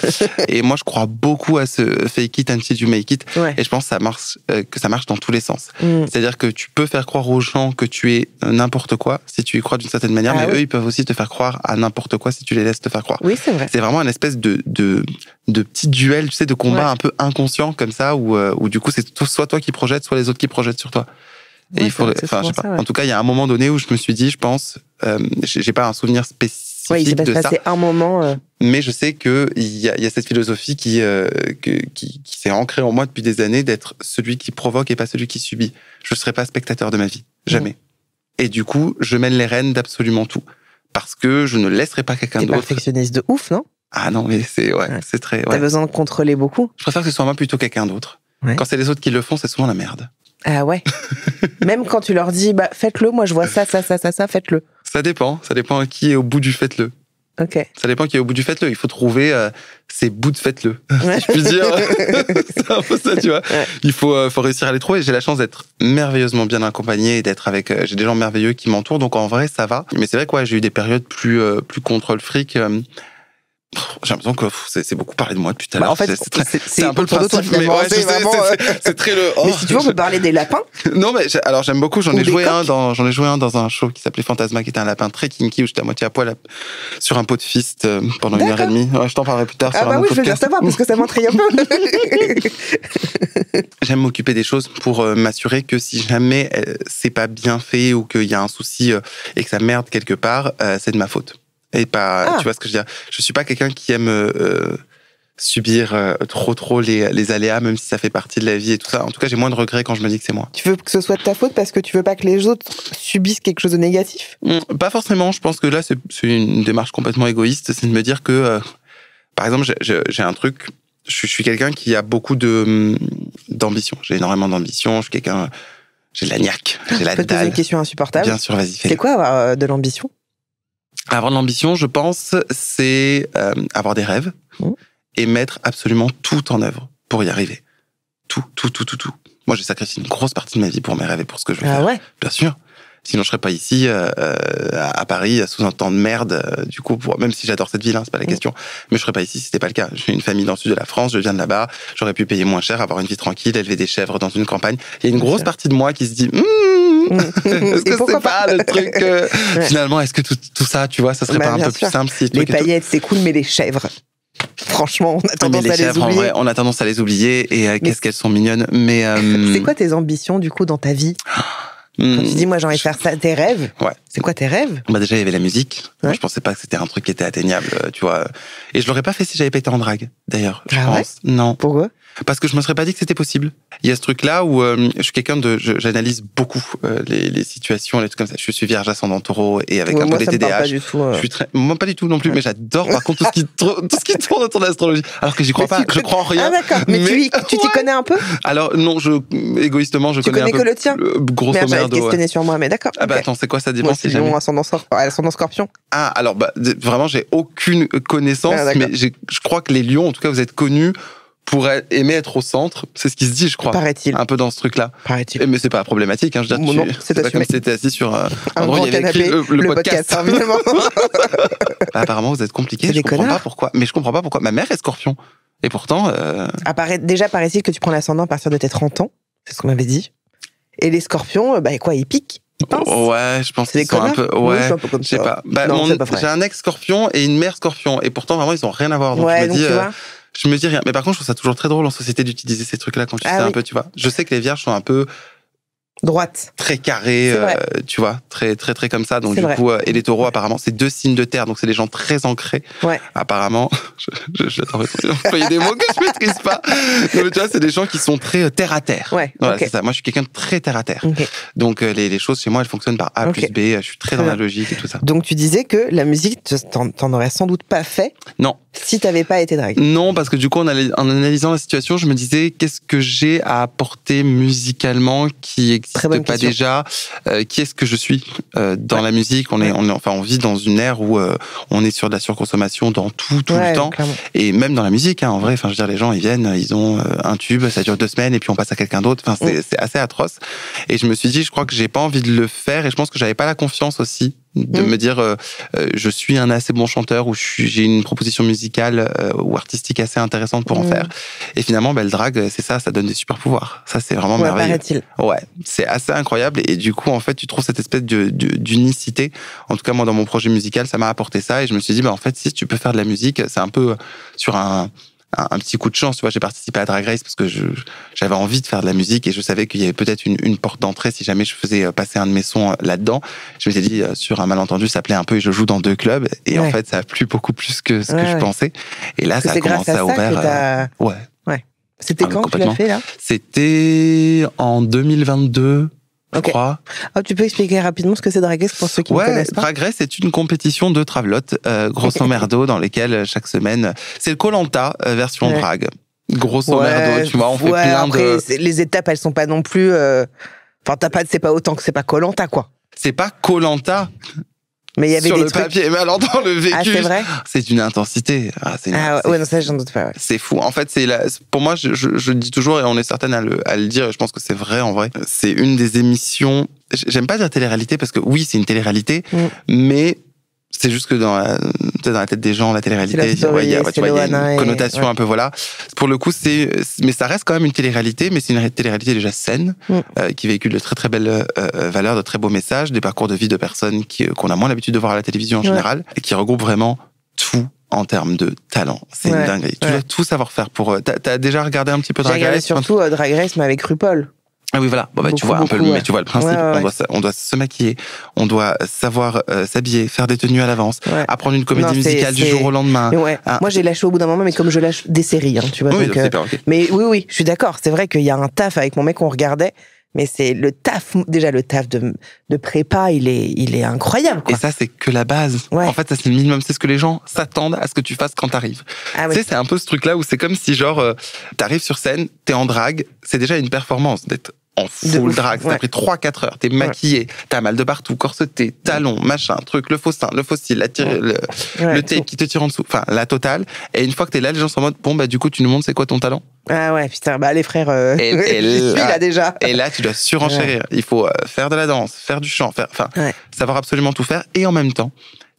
Et moi, je crois beaucoup à ce fake it until you make it. Et je pense que ça marche dans tous les sens. C'est-à-dire que tu peux faire croire aux gens que tu es n'importe quoi si tu y crois d'une certaine manière, mais eux, ils peuvent aussi te faire croire à n'importe quoi si tu les laisses te faire croire. Oui, c'est vrai. C'est vraiment une espèce de petit duel, tu sais, de combat un peu inconscient comme ça, où du coup, c'est soit toi qui projettes, soit les autres qui projettent sur toi. Et il faut, enfin, je sais pas. En tout cas, il y a un moment donné où je me suis dit, je pense, j'ai pas un souvenir spécifique de ça. C'est un moment. Mais je sais que il y a cette philosophie qui s'est ancrée en moi depuis des années d'être celui qui provoque et pas celui qui subit. Je serai pas spectateur de ma vie, jamais. Et du coup, je mène les rênes d'absolument tout, parce que je ne laisserai pas quelqu'un d'autre. T'es perfectionniste de ouf, non? Ah non, mais c'est très. T'as besoin de contrôler beaucoup. Je préfère que ce soit moi plutôt quelqu'un d'autre. Quand c'est les autres qui le font, c'est souvent la merde. Ah ouais. Même quand tu leur dis, bah, faites-le, moi je vois ça, faites-le. Ça dépend qui est au bout du faites-le. Ok. Ça dépend qui est au bout du faites-le. Il faut trouver ces bouts de faites-le, si je puis dire. C'est un peu ça, tu vois. Il faut réussir à les trouver. J'ai la chance d'être merveilleusement bien accompagné et d'être avec, j'ai des gens merveilleux qui m'entourent, donc en vrai, ça va. Mais c'est vrai que j'ai eu des périodes plus contrôle fric. J'ai l'impression que c'est beaucoup parlé de moi depuis tout à l'heure. En fait, c'est un peu le principe, mais c'est très le. Mais si tu veux, on peut parler des lapins. Non, mais alors j'aime beaucoup. J'en ai joué un dans un show qui s'appelait Fantasma, qui était un lapin très kinky où j'étais à moitié à poil sur un pot de fist pendant 1h30. Ouais, je t'en parlerai plus tard. Ah bah oui, je veux bien savoir parce que ça m'intrigue un peu. J'aime m'occuper des choses pour m'assurer que si jamais c'est pas bien fait ou qu'il y a un souci et que ça merde quelque part, c'est de ma faute. Et pas, tu vois ce que je veux dire. Je suis pas quelqu'un qui aime subir trop les aléas, même si ça fait partie de la vie et tout ça. En tout cas, j'ai moins de regrets quand je me dis que c'est moi. Tu veux que ce soit de ta faute parce que tu veux pas que les autres subissent quelque chose de négatif? Pas forcément. Je pense que là, c'est une démarche complètement égoïste. C'est de me dire que, par exemple, j'ai un truc. Je suis quelqu'un qui a beaucoup d'ambition. J'ai énormément d'ambition. Je suis quelqu'un. J'ai de la niaque. J'ai la dalle. Je peux te poser une question insupportable. Bien sûr, vas-y. C'est quoi avoir de l'ambition? Avoir de l'ambition, je pense, c'est avoir des rêves et mettre absolument tout en œuvre pour y arriver. Tout. Moi, j'ai sacrifié une grosse partie de ma vie pour mes rêves et pour ce que je veux faire. Ouais. Bien sûr. Sinon, je serais pas ici, à Paris, sous un temps de merde. Du coup, même si j'adore cette ville, c'est pas la question. Mais je serais pas ici si c'était pas le cas. J'ai une famille dans le sud de la France, je viens de là-bas. J'aurais pu payer moins cher, avoir une vie tranquille, élever des chèvres dans une campagne. Il y a une grosse partie de moi qui se dit, est-ce que c'est pas le truc, finalement, est-ce que tout ça, tu vois, ça serait pas un peu plus simple si les paillettes, c'est cool, mais les chèvres. Franchement, on a tendance à les oublier. En vrai, on a tendance à les oublier et qu'est-ce qu'elles sont mignonnes. Mais c'est quoi tes ambitions du coup dans ta vie? Quand tu dis, moi, j'ai envie de faire ça, tes rêves, c'est quoi tes rêves? Bah déjà, il y avait la musique. Moi, je pensais pas que c'était un truc qui était atteignable, tu vois. Et je l'aurais pas fait si j'avais pas été en drague, d'ailleurs. Je pense. Non. Pourquoi? Parce que je me serais pas dit que c'était possible. Il y a ce truc-là où je suis quelqu'un j'analyse beaucoup les situations, les trucs comme ça. Je suis vierge ascendant taureau et avec un peu les TDAH. Pas du tout, Je suis moi pas du tout non plus, mais j'adore par contre tout ce qui tourne autour de l'astrologie. Alors que j'y crois pas, je crois en rien. Ah d'accord. Mais tu t'y connais un peu? Alors non, égoïstement, je connais un peu. Tu connais que le tien? Grosso merdo. J'allais te questionner sur moi, mais d'accord. Ah bah attends, c'est quoi ça dépend si jamais. Ascendant Scorpion. Ah alors vraiment j'ai aucune connaissance, mais je crois que les lions, en tout cas, vous êtes connus pour aimer être au centre, c'est ce qui se dit, je crois. Paraît-il. Un peu dans ce truc-là. Paraît-il. Mais c'est pas problématique, hein. Je veux dire, non, c'est pas comme si t'étais assis sur un endroit où il y avait écrit le podcast. Évidemment. Apparemment, vous êtes compliqués. Je comprends pas pourquoi. Mais je comprends pas pourquoi. Ma mère est Scorpion. Et pourtant. Déjà, paraît-il que tu prends l'ascendant à partir de tes 30 ans. C'est ce qu'on m'avait dit. Et les Scorpions, quoi, ils piquent. Ils pensent. Ouais, je pense qu'ils sont un peu. Oui, Ouais, je suis un peu comme je sais ça. pas. Bah, Non, c'est pas vrai. j'ai un ex-scorpion et une mère scorpion. Et pourtant, vraiment, ils ont rien à voir. Donc, Ouais, je me donc dis. tu vois. Je me dis rien. Mais par contre, je trouve ça toujours très drôle en société d'utiliser ces trucs-là quand tu sais un peu, tu vois. Je sais que les vierges sont un peu. Droite. Très carré, tu vois, très comme ça. Donc du coup, et les taureaux apparemment, c'est 2 signes de terre, donc c'est des gens très ancrés. Ouais. Apparemment, j'attends il y a des mots que je maîtrise pas. Non, mais tu vois, c'est des gens qui sont très terre à terre. Ouais. Voilà, c'est ça. Moi, je suis quelqu'un de très terre à terre. Okay. Donc les choses chez moi, elles fonctionnent par A plus B. Je suis très dans la logique et tout ça. Donc tu disais que la musique, t'en aurais sans doute pas fait. Non. Si t'avais pas été drague. Non, parce que du coup, en analysant la situation, je me disais, qu'est-ce que j'ai à apporter musicalement qui n'existe pas déjà? Qui est-ce que je suis dans la musique? On vit dans une ère où on est sur de la surconsommation dans tout le temps. Clairement. Et même dans la musique, hein, en vrai, enfin, je veux dire, les gens, ils viennent, ils ont un tube, ça dure 2 semaines et puis on passe à quelqu'un d'autre. Enfin, c'est assez atroce. Et je me suis dit, je crois que j'ai pas envie de le faire et je pense que j'avais pas la confiance aussi de me dire je suis un assez bon chanteur ou j'ai une proposition musicale ou artistique assez intéressante pour en faire. Et finalement, le drag, c'est ça donne des super pouvoirs. Ça, c'est vraiment merveilleux. Paraît-il. Ouais, c'est assez incroyable. Et du coup, en fait, tu trouves cette espèce d'unicité. En tout cas, moi, dans mon projet musical, ça m'a apporté ça. Et je me suis dit, en fait, si tu peux faire de la musique, c'est un peu sur un petit coup de chance, tu vois. J'ai participé à Drag Race parce que j'avais envie de faire de la musique et je savais qu'il y avait peut-être une porte d'entrée si jamais je faisais passer un de mes sons là-dedans. Je m'étais dit, sur un malentendu, ça plaît un peu et je joue dans 2 clubs. Et en fait, ça a plu beaucoup plus que ce que je pensais. Et là, ça a commencé à ouvrir. Ouais. C'était quand tu l'as fait, là? C'était en 2022. Je crois. Oh, tu peux expliquer rapidement ce que c'est Drag Race pour ceux qui ne connaissent pas? Drag Race, c'est une compétition de travelotes, grosso merdo, dans lesquelles chaque semaine, c'est le Koh-Lanta version drag. Grosso merdo, tu vois, on fait plein de... Les étapes, elles sont pas non plus... Enfin, c'est pas autant que c'est pas Koh-Lanta, quoi. C'est pas Koh-Lanta. Mais il y avait sur des le trucs... papier, mais alors dans le vécu, c'est vrai. C'est une intensité. Non, ça j'en doute pas. Ouais. C'est fou. En fait, pour moi, je dis toujours, et on est certaine à le dire, et je pense que c'est vrai en vrai, c'est une des émissions, j'aime pas dire télé-réalité, parce que oui, c'est une télé-réalité, mais c'est juste que dans la tête des gens, la télé-réalité, il y a une connotation un peu, voilà. Pour le coup, mais ça reste quand même une télé-réalité, mais c'est une télé-réalité déjà saine, qui véhicule de très très belles valeurs, de très beaux messages, des parcours de vie de personnes qu'on a moins l'habitude de voir à la télévision en général, et qui regroupe vraiment tout en termes de talent. C'est une dinguerie. Tu dois tout savoir faire pour... T'as déjà regardé un petit peu Drag Race? J'ai regardé surtout Drag Race, mais avec RuPaul. Ah oui, voilà. Tu vois un peu mais tu vois le principe. On doit se maquiller, on doit savoir s'habiller, faire des tenues à l'avance, apprendre une comédie musicale du jour au lendemain. Moi, j'ai lâché au bout d'un moment, mais comme je lâche des séries, hein, tu vois. Oui, donc, mais oui, je suis d'accord. C'est vrai qu'il y a un taf avec mon mec, on regardait. Mais c'est le taf de prépa, il est incroyable, quoi. Et ça, c'est que la base. En fait, ça, c'est le minimum. C'est ce que les gens s'attendent à ce que tu fasses quand t'arrives. Tu sais, c'est un peu ce truc-là où c'est comme si, genre, t'arrives sur scène, t'es en drague, c'est déjà une performance d'être en full drague. Ça t'a pris 3-4 heures. T'es maquillé, t'as mal de partout, corseté, talons, machin, truc, le faux sein, le faux cil, le tape qui te tire en dessous. Enfin, la totale. Et une fois que t'es là, les gens sont en mode, bon, du coup, tu nous montres c'est quoi ton talent? Ah ouais, putain, les frères, j'y suis là déjà. Et là, tu dois surenchérir. Il faut faire de la danse, faire du chant, savoir absolument tout faire. Et en même temps,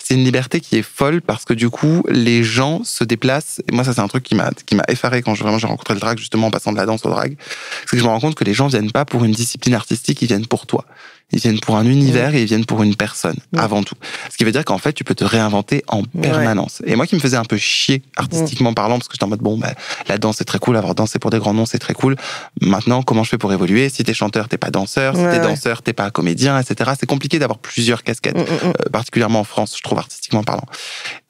c'est une liberté qui est folle parce que du coup, les gens se déplacent. Et moi, ça, c'est un truc qui m'a effaré quand j'ai rencontré le drag, justement, en passant de la danse au drag. C'est que je me rends compte que les gens viennent pas pour une discipline artistique, ils viennent pour toi. Ils viennent pour un univers et ils viennent pour une personne, avant tout. Ce qui veut dire qu'en fait, tu peux te réinventer en permanence. Et moi qui me faisais un peu chier, artistiquement parlant, parce que j'étais en mode, la danse, c'est très cool, avoir dansé pour des grands noms, c'est très cool. Maintenant, comment je fais pour évoluer? Si t'es chanteur, t'es pas danseur. Si t'es danseur, t'es pas comédien, etc. C'est compliqué d'avoir plusieurs casquettes, particulièrement en France, je trouve, artistiquement parlant.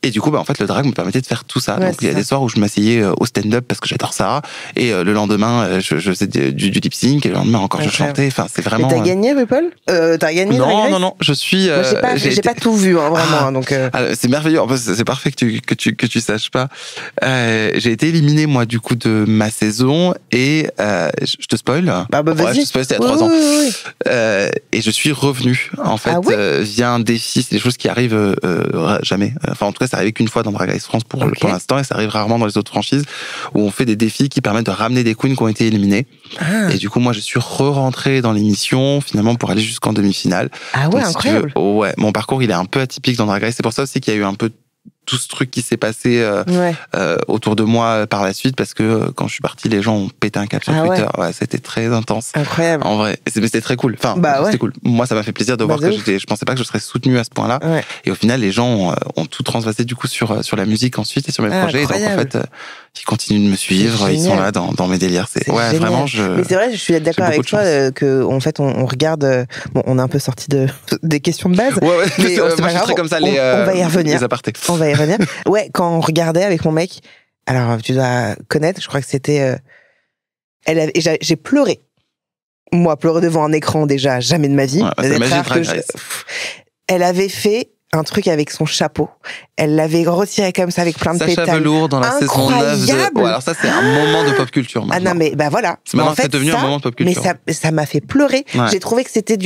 Et du coup, en fait, le drag me permettait de faire tout ça. Donc, il y a des soirs où je m'asseyais au stand-up parce que j'adore ça. Et le lendemain, je faisais du lip sync. Et le lendemain encore, je chantais. Enfin, c'est vraiment... Et t'as gagné, RuPaul? T'as gagné? Non. Je suis... Moi, j'ai pas tout vu, vraiment. Donc, c'est merveilleux. En fait, c'est parfait que tu saches pas. J'ai été éliminé, moi, du coup, de ma saison. Et je te spoil. Vas-y. Je te spoil, c'était il y a 3 ans. Oui. Et je suis revenu, en fait, via un défi. C'est des choses qui arrivent jamais. Enfin, en tout cas, ça arrive qu'une fois dans Drag Race France pour l'instant, et ça arrive rarement dans les autres franchises, où on fait des défis qui permettent de ramener des queens qui ont été éliminées. Et du coup, moi, je suis re-rentré dans l'émission, finalement, pour aller jusqu'en demi-finale. Ah ouais, donc, incroyable. Mon parcours, il est un peu atypique dans Drag Race. C'est pour ça aussi qu'il y a eu un peu tout ce truc qui s'est passé autour de moi par la suite, parce que quand je suis parti, les gens ont pété un câble sur Twitter. Ouais, c'était très intense. Incroyable. En vrai. Mais c'était très cool. Enfin, c'était cool. Moi, ça m'a fait plaisir de voir que je pensais pas que je serais soutenu à ce point-là. Ouais. Et au final, les gens ont tout transvasé du coup sur la musique ensuite et sur mes projets. Et donc, en fait, ils continuent de me suivre. Ils sont là dans mes délires. C'est génial. Vraiment, Mais c'est vrai, je suis d'accord avec toi que, en fait, on regarde, bon, on est un peu sorti des questions de base. Ouais. Mais moi, je suis très comme ça, on va y revenir. Les apartés. On va y revenir. Ouais, quand on regardait avec mon mec, alors tu dois connaître, je crois que c'était, j'ai pleuré. Moi, pleurer devant un écran déjà, jamais de ma vie. Elle avait fait un truc avec son chapeau. Elle l'avait retiré comme ça avec plein de pétales. Sacha Velour dans la saison 9 de... alors ça, c'est un moment de pop culture maintenant. Ah non, mais voilà. Maintenant, c'est devenu un moment de pop culture. Mais ça m'a fait pleurer. Ouais. J'ai trouvé que c'était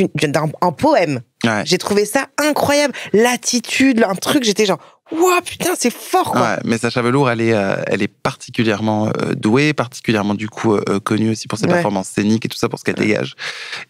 un poème. Ouais. J'ai trouvé ça incroyable. L'attitude, un truc, j'étais genre... Wow, putain, c'est fort, quoi. Ouais, mais Sacha Velour, elle est particulièrement douée, particulièrement du coup connue aussi pour ses performances scéniques et tout ça, pour ce qu'elle dégage.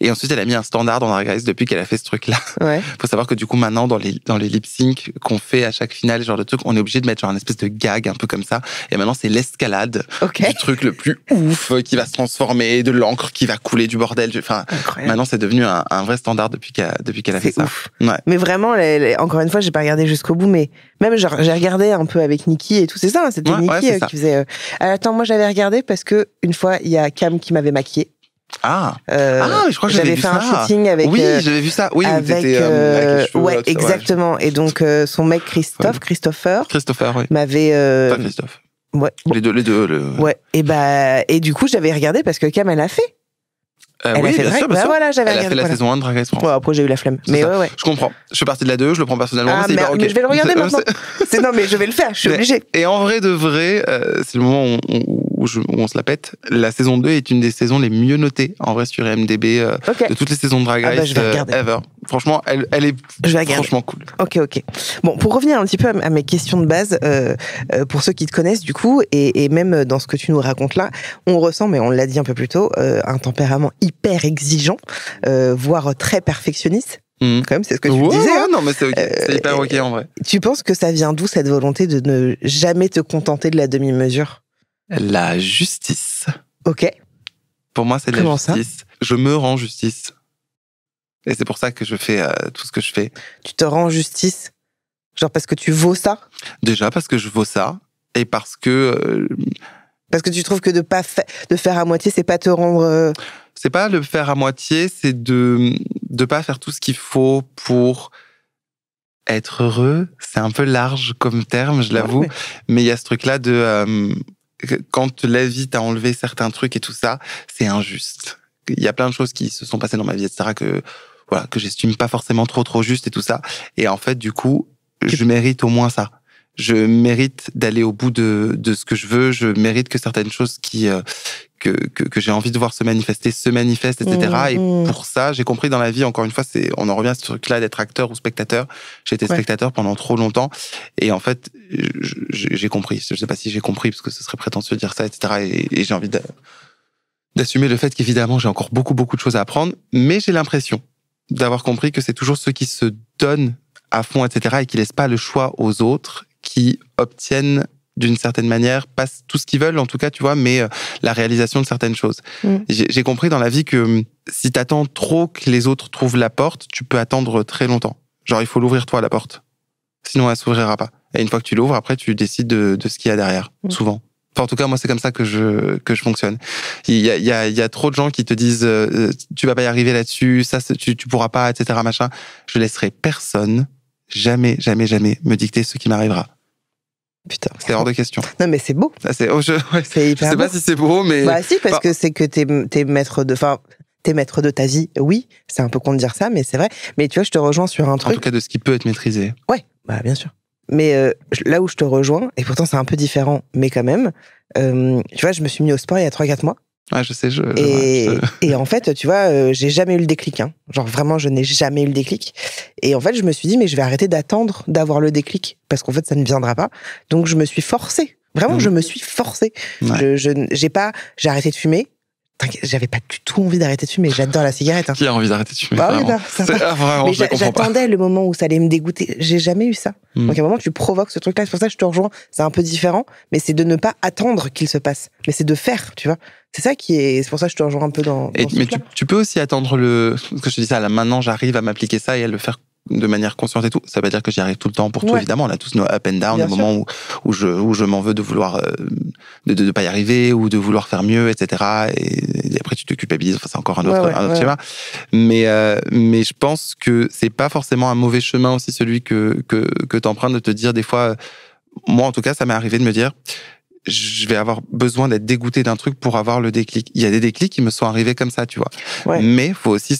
Et ensuite, elle a mis un standard dans Drag Race depuis qu'elle a fait ce truc-là. Ouais. Faut savoir que du coup, maintenant, dans les lip-sync qu'on fait à chaque finale, genre de truc, on est obligé de mettre genre une espèce de gag un peu comme ça. Et maintenant, c'est l'escalade du truc le plus ouf qui va se transformer, de l'encre qui va couler du bordel. Enfin, maintenant, c'est devenu un vrai standard depuis qu'elle a fait ça. Ouf. Ouais. Mais vraiment, encore une fois, j'ai pas regardé jusqu'au bout, mais même j'ai regardé un peu avec Nikki et tout, c'est ça, c'était Nikki qui faisait... attends, moi j'avais regardé parce que une fois, il y a Cam qui m'avait maquillée. Je crois que j'avais fait un shooting avec... Oui, j'avais vu ça. Oui, avec les cheveux, ouais, exactement. Et donc, son mec Christopher, oui. m'avait... Pas Christophe. Ouais. Les deux. Ouais. Et du coup, j'avais regardé parce que Cam, elle a fait. Elle a fait bien sûr. Voilà, j'avais regardé. Elle a fait la saison 1 de Drag Race France. Ouais, après, j'ai eu la flemme. Mais ouais. Je comprends. Je suis parti de la 2, je le prends personnellement. C'est hyper mais je vais le regarder maintenant. Non, mais je vais le faire, je suis obligée. Et en vrai de vrai, c'est le moment où on se la pète. La saison 2 est une des saisons les mieux notées, en vrai, sur IMDb, de toutes les saisons de Drag Race ever. Franchement, elle est franchement cool. Ok. Bon, pour revenir un petit peu à mes questions de base, pour ceux qui te connaissent, du coup, et même dans ce que tu nous racontes là, on ressent, mais on l'a dit un peu plus tôt, un tempérament hyper exigeant, voire très perfectionniste. Quand même, c'est ce que tu me disais. Non, mais c'est hyper ok en vrai. Tu penses que ça vient d'où, cette volonté de ne jamais te contenter de la demi-mesure? La justice. Ok. Pour moi, c'est de la justice. Je me rends justice. Et c'est pour ça que je fais tout ce que je fais. Tu te rends justice? Genre parce que tu vaux ça? Déjà parce que je vaux ça. Et parce que... Parce que tu trouves que de faire à moitié, c'est pas te rendre... C'est pas le faire à moitié, c'est de pas faire tout ce qu'il faut pour être heureux. C'est un peu large comme terme, je l'avoue. Mais il y a ce truc-là de... quand la vie t'a enlevé certains trucs et tout ça, c'est injuste. Il y a plein de choses qui se sont passées dans ma vie, etc., que j'estime pas forcément trop juste et tout ça. Et en fait, du coup, je mérite au moins ça. Je mérite d'aller au bout de ce que je veux. Je mérite que certaines choses que j'ai envie de voir se manifestent, etc. Et pour ça, j'ai compris dans la vie, encore une fois, on en revient à ce truc-là d'être acteur ou spectateur. J'ai été spectateur pendant trop longtemps. Et en fait, j'ai compris. Je sais pas si j'ai compris, parce que ce serait prétentieux de dire ça, etc. Et j'ai envie d'assumer le fait qu'évidemment, j'ai encore beaucoup de choses à apprendre. Mais j'ai l'impression d'avoir compris que c'est toujours ceux qui se donnent à fond, etc. et qui laissent pas le choix aux autres, qui obtiennent d'une certaine manière, pas tout ce qu'ils veulent en tout cas, tu vois, mais la réalisation de certaines choses. J'ai compris dans la vie que si t'attends trop que les autres trouvent la porte, tu peux attendre très longtemps. Genre, il faut l'ouvrir toi, la porte. Sinon, elle s'ouvrira pas. Et une fois que tu l'ouvres, après, tu décides de ce qu'il y a derrière, souvent. Enfin, en tout cas, moi, c'est comme ça que je fonctionne. Il y a trop de gens qui te disent tu vas pas y arriver là-dessus, ça, tu pourras pas, etc., machin. Je laisserai personne jamais me dicter ce qui m'arrivera. Putain. C'est hors de question. Non, mais c'est beau. Ça, c'est hyper je sais pas si c'est beau, mais... Bah si, parce que c'est que t'es maître de ta vie, oui. C'est un peu con de dire ça, mais c'est vrai. Mais tu vois, je te rejoins sur un truc. En tout cas, de ce qui peut être maîtrisé. Ouais, bah bien sûr. Mais là où je te rejoins, et pourtant c'est un peu différent, mais quand même, tu vois, je me suis mis au sport il y a 3-4 mois. Ouais, je sais. Et en fait, tu vois, j'ai jamais eu le déclic. Hein. Genre vraiment, je n'ai jamais eu le déclic. Et en fait, je me suis dit, mais je vais arrêter d'attendre d'avoir le déclic, parce qu'en fait, ça ne viendra pas. Donc, je me suis forcée. Vraiment, je me suis forcée. Ouais. J'ai arrêté de fumer. J'avais pas du tout envie d'arrêter de fumer. J'adore la cigarette. Hein. Qui a envie d'arrêter de fumer? Bah oui, vraiment, mais je comprends j'attendais le moment où ça allait me dégoûter. J'ai jamais eu ça. Donc à un moment, tu provoques ce truc-là. C'est pour ça que je te rejoins. C'est un peu différent, mais c'est de ne pas attendre qu'il se passe. Mais c'est de faire, tu vois. C'est ça qui est. C'est pour ça que je te rejoins un peu dans ce mais truc-là. tu peux aussi attendre ce que je te dis ça. Là, maintenant, j'arrive à m'appliquer ça et à le faire de manière consciente et tout. Ça veut pas dire que j'y arrive tout le temps pour tout, évidemment. On a tous nos up and down, des moments où je m'en veux de vouloir de pas y arriver ou de vouloir faire mieux, etc. Et après tu te culpabilises. Enfin, c'est encore un autre schéma. Mais je pense que c'est pas forcément un mauvais chemin aussi celui que t'empruntes, de te dire des fois. Moi, en tout cas, ça m'est arrivé de me dire. Je vais avoir besoin d'être dégoûté d'un truc pour avoir le déclic. Il y a des déclics qui me sont arrivés comme ça, tu vois. Ouais. Mais il faut aussi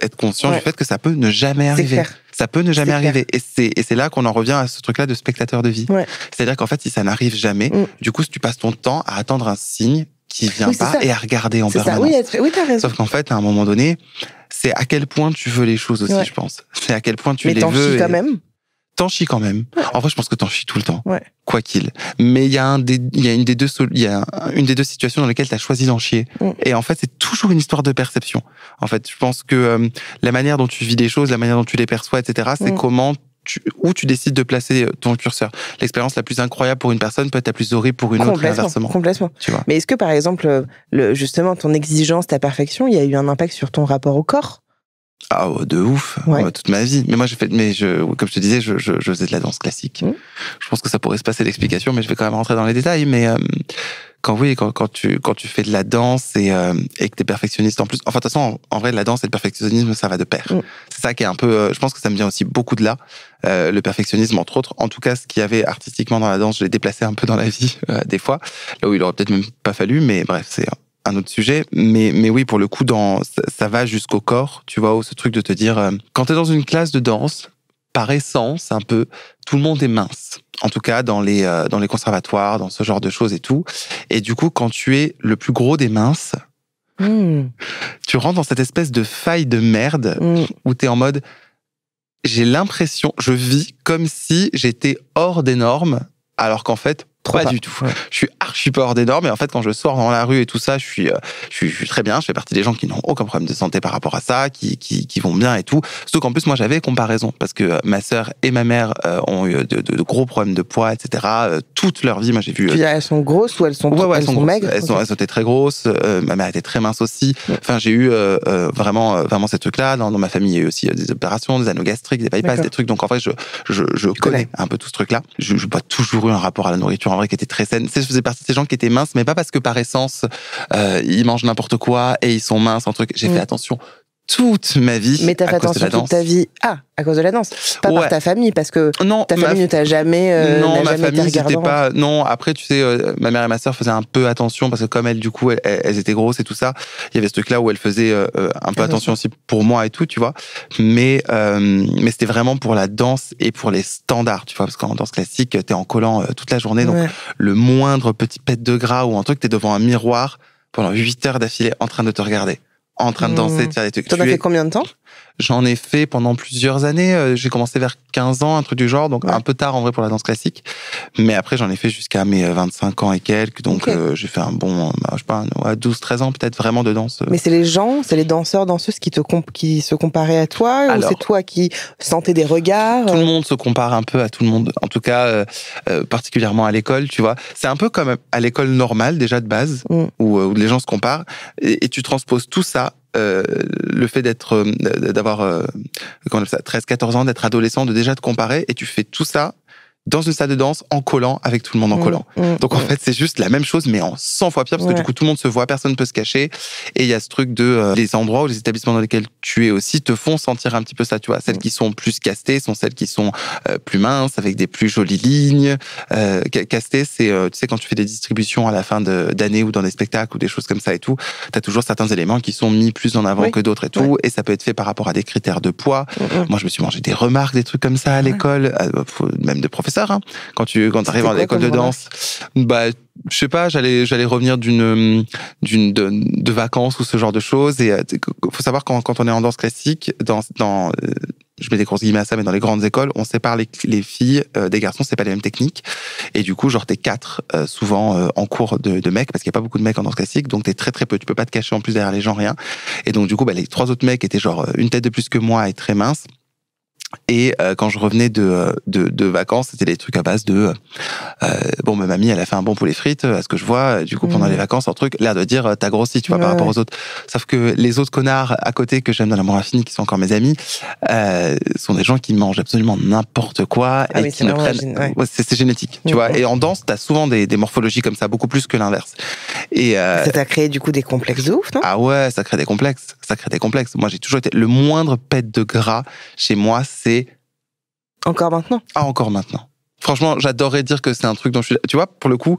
être conscient du fait que ça peut ne jamais arriver. Ça peut ne jamais arriver. Et c'est là qu'on en revient à ce truc-là de spectateur de vie. Ouais. C'est-à-dire qu'en fait, si ça n'arrive jamais, du coup, si tu passes ton temps à attendre un signe qui vient pas et à regarder en permanence. Oui, t'as raison. Sauf qu'en fait, à un moment donné, c'est à quel point tu veux les choses aussi, je pense. C'est à quel point tu les veux. Mais t'en chies quand même. T'en chies quand même. Ouais. En vrai, je pense que t'en chies tout le temps. Ouais. Quoi qu'il. Mais il y a une des deux situations dans lesquelles t'as choisi d'en chier. Et en fait, c'est toujours une histoire de perception. En fait, je pense que la manière dont tu vis les choses, la manière dont tu les perçois, etc., c'est où tu décides de placer ton curseur. L'expérience la plus incroyable pour une personne peut être la plus horrible pour une autre, et inversement. Complètement. Tu vois. Mais est-ce que, par exemple, justement, ton exigence, ta perfection, il y a eu un impact sur ton rapport au corps? Ah, de ouf, toute ma vie. Mais moi, comme je te disais, je faisais de la danse classique. Je pense que ça pourrait se passer l'explication, mais je vais quand même rentrer dans les détails. Mais quand tu fais de la danse et que t'es perfectionniste en plus, enfin de toute façon, en vrai, la danse et le perfectionnisme, ça va de pair. C'est ça qui est un peu. Je pense que ça me vient aussi beaucoup de là, le perfectionnisme entre autres. En tout cas, ce qu'il y avait artistiquement dans la danse, je l'ai déplacé un peu dans la vie des fois, là où il aurait peut-être même pas fallu. Mais bref, c'est un autre sujet, mais oui, pour le coup, ça va jusqu'au corps, tu vois, ce truc de te dire, quand t'es dans une classe de danse, par essence, un peu, tout le monde est mince. En tout cas, dans les conservatoires, dans ce genre de choses et tout. Et du coup, quand tu es le plus gros des minces, tu rentres dans cette espèce de faille de merde où t'es en mode, j'ai l'impression, je vis comme si j'étais hors des normes, alors qu'en fait, pas du tout. Ouais. Je suis archi pas hors des normes, et en fait, quand je sors dans la rue et tout ça, je suis très bien. Je fais partie des gens qui n'ont aucun problème de santé par rapport à ça, qui vont bien et tout. Surtout qu'en plus, moi, j'avais comparaison, parce que ma sœur et ma mère ont eu de gros problèmes de poids, etc. Toute leur vie, moi, j'ai vu. Elles sont grosses ou elles sont elles sont maigres? Elles étaient très grosses. Ma mère était très mince aussi. Enfin, j'ai eu vraiment ces trucs-là. Dans ma famille, il y a eu aussi des opérations, des anneaux gastriques, des bypass, des trucs. Donc, en vrai, je connais un peu tout ce truc-là. Je n'ai pas toujours eu un rapport à la nourriture, en vrai, qui était très saine. Je faisais partie de ces gens qui étaient minces, mais pas parce que par essence, ils mangent n'importe quoi et ils sont minces, un truc. J'ai fait attention toute ma vie. Mais t'as fait attention toute ta vie à cause de la danse, pas par ta famille, parce que ta famille ne t'a jamais non, ma jamais famille c'était pas non. Après, tu sais, ma mère et ma sœur faisaient un peu attention parce que comme elles, du coup, elles étaient grosses et tout ça, il y avait ce truc là où elles faisaient un peu attention aussi pour moi et tout, tu vois. Mais c'était vraiment pour la danse et pour les standards, tu vois, parce qu'en danse classique, t'es en collant toute la journée, donc le moindre petit pet de gras ou un truc, t'es devant un miroir pendant 8 heures d'affilée en train de te regarder, en train de danser, de faire des trucs. T'en as fait combien de temps? J'en ai fait pendant plusieurs années. J'ai commencé vers 15 ans, un truc du genre, donc un peu tard en vrai pour la danse classique. Mais après, j'en ai fait jusqu'à mes 25 ans et quelques. Donc j'ai fait un bon, je sais pas, 12-13 ans peut-être vraiment de danse. Mais c'est les danseurs, danseuses qui se comparaient à toi? Alors, ou c'est toi qui sentais des regards? Tout le monde se compare un peu à tout le monde. En tout cas, particulièrement à l'école, tu vois. C'est un peu comme à l'école normale déjà de base, où les gens se comparent. Et tu transposes tout ça. Le fait d'avoir 13-14 ans, d'être adolescent, de déjà te comparer, et tu fais tout ça dans une salle de danse en collant avec tout le monde en collant. Donc en fait, c'est juste la même chose, mais en 100 fois pire, parce que du coup, tout le monde se voit, personne ne peut se cacher. Et il y a ce truc de les endroits ou les établissements dans lesquels tu es aussi te font sentir un petit peu ça, tu vois. Celles qui sont plus castées sont celles qui sont plus minces, avec des plus jolies lignes. Castées, c'est, tu sais, quand tu fais des distributions à la fin d'année ou dans des spectacles ou des choses comme ça et tout, t'as toujours certains éléments qui sont mis plus en avant que d'autres et tout. Et ça peut être fait par rapport à des critères de poids. Moi, je me suis mangé des remarques, des trucs comme ça à l'école, même de professeurs. Quand t'arrives à l'école de danse, je sais pas, j'allais revenir de vacances ou ce genre de choses. Et faut savoir quand on est en danse classique, dans je mets des grosses guillemets à ça, mais dans les grandes écoles, on sépare les filles des garçons, c'est pas les mêmes techniques. Et du coup, genre, t'es 4 souvent en cours de mecs, parce qu'il y a pas beaucoup de mecs en danse classique, donc t'es très très peu. Tu peux pas te cacher en plus derrière les gens, rien. Et donc, du coup, les 3 autres mecs étaient genre une tête de plus que moi et très minces. Et quand je revenais de vacances, c'était des trucs à base de ma mamie elle a fait un bon poulet frites à ce que je vois, du coup pendant les vacances un truc l'air de dire t'as grossi, tu vois, par rapport aux autres. Sauf que les autres connards à côté que j'aime dans l'amour infini, qui sont encore mes amis, sont des gens qui mangent absolument n'importe quoi et qui ne prennent c'est génétique, tu vois. Et en danse t'as souvent des morphologies comme ça, beaucoup plus que l'inverse. Et ça t'a créé du coup des complexes de ouf, non? Ah ouais, ça crée des complexes. Moi j'ai toujours été le moindre pet de gras chez moi, c'est encore maintenant. Ah, encore maintenant. Franchement, j'adorerais dire que c'est un truc dont je suis... Tu vois, pour le coup,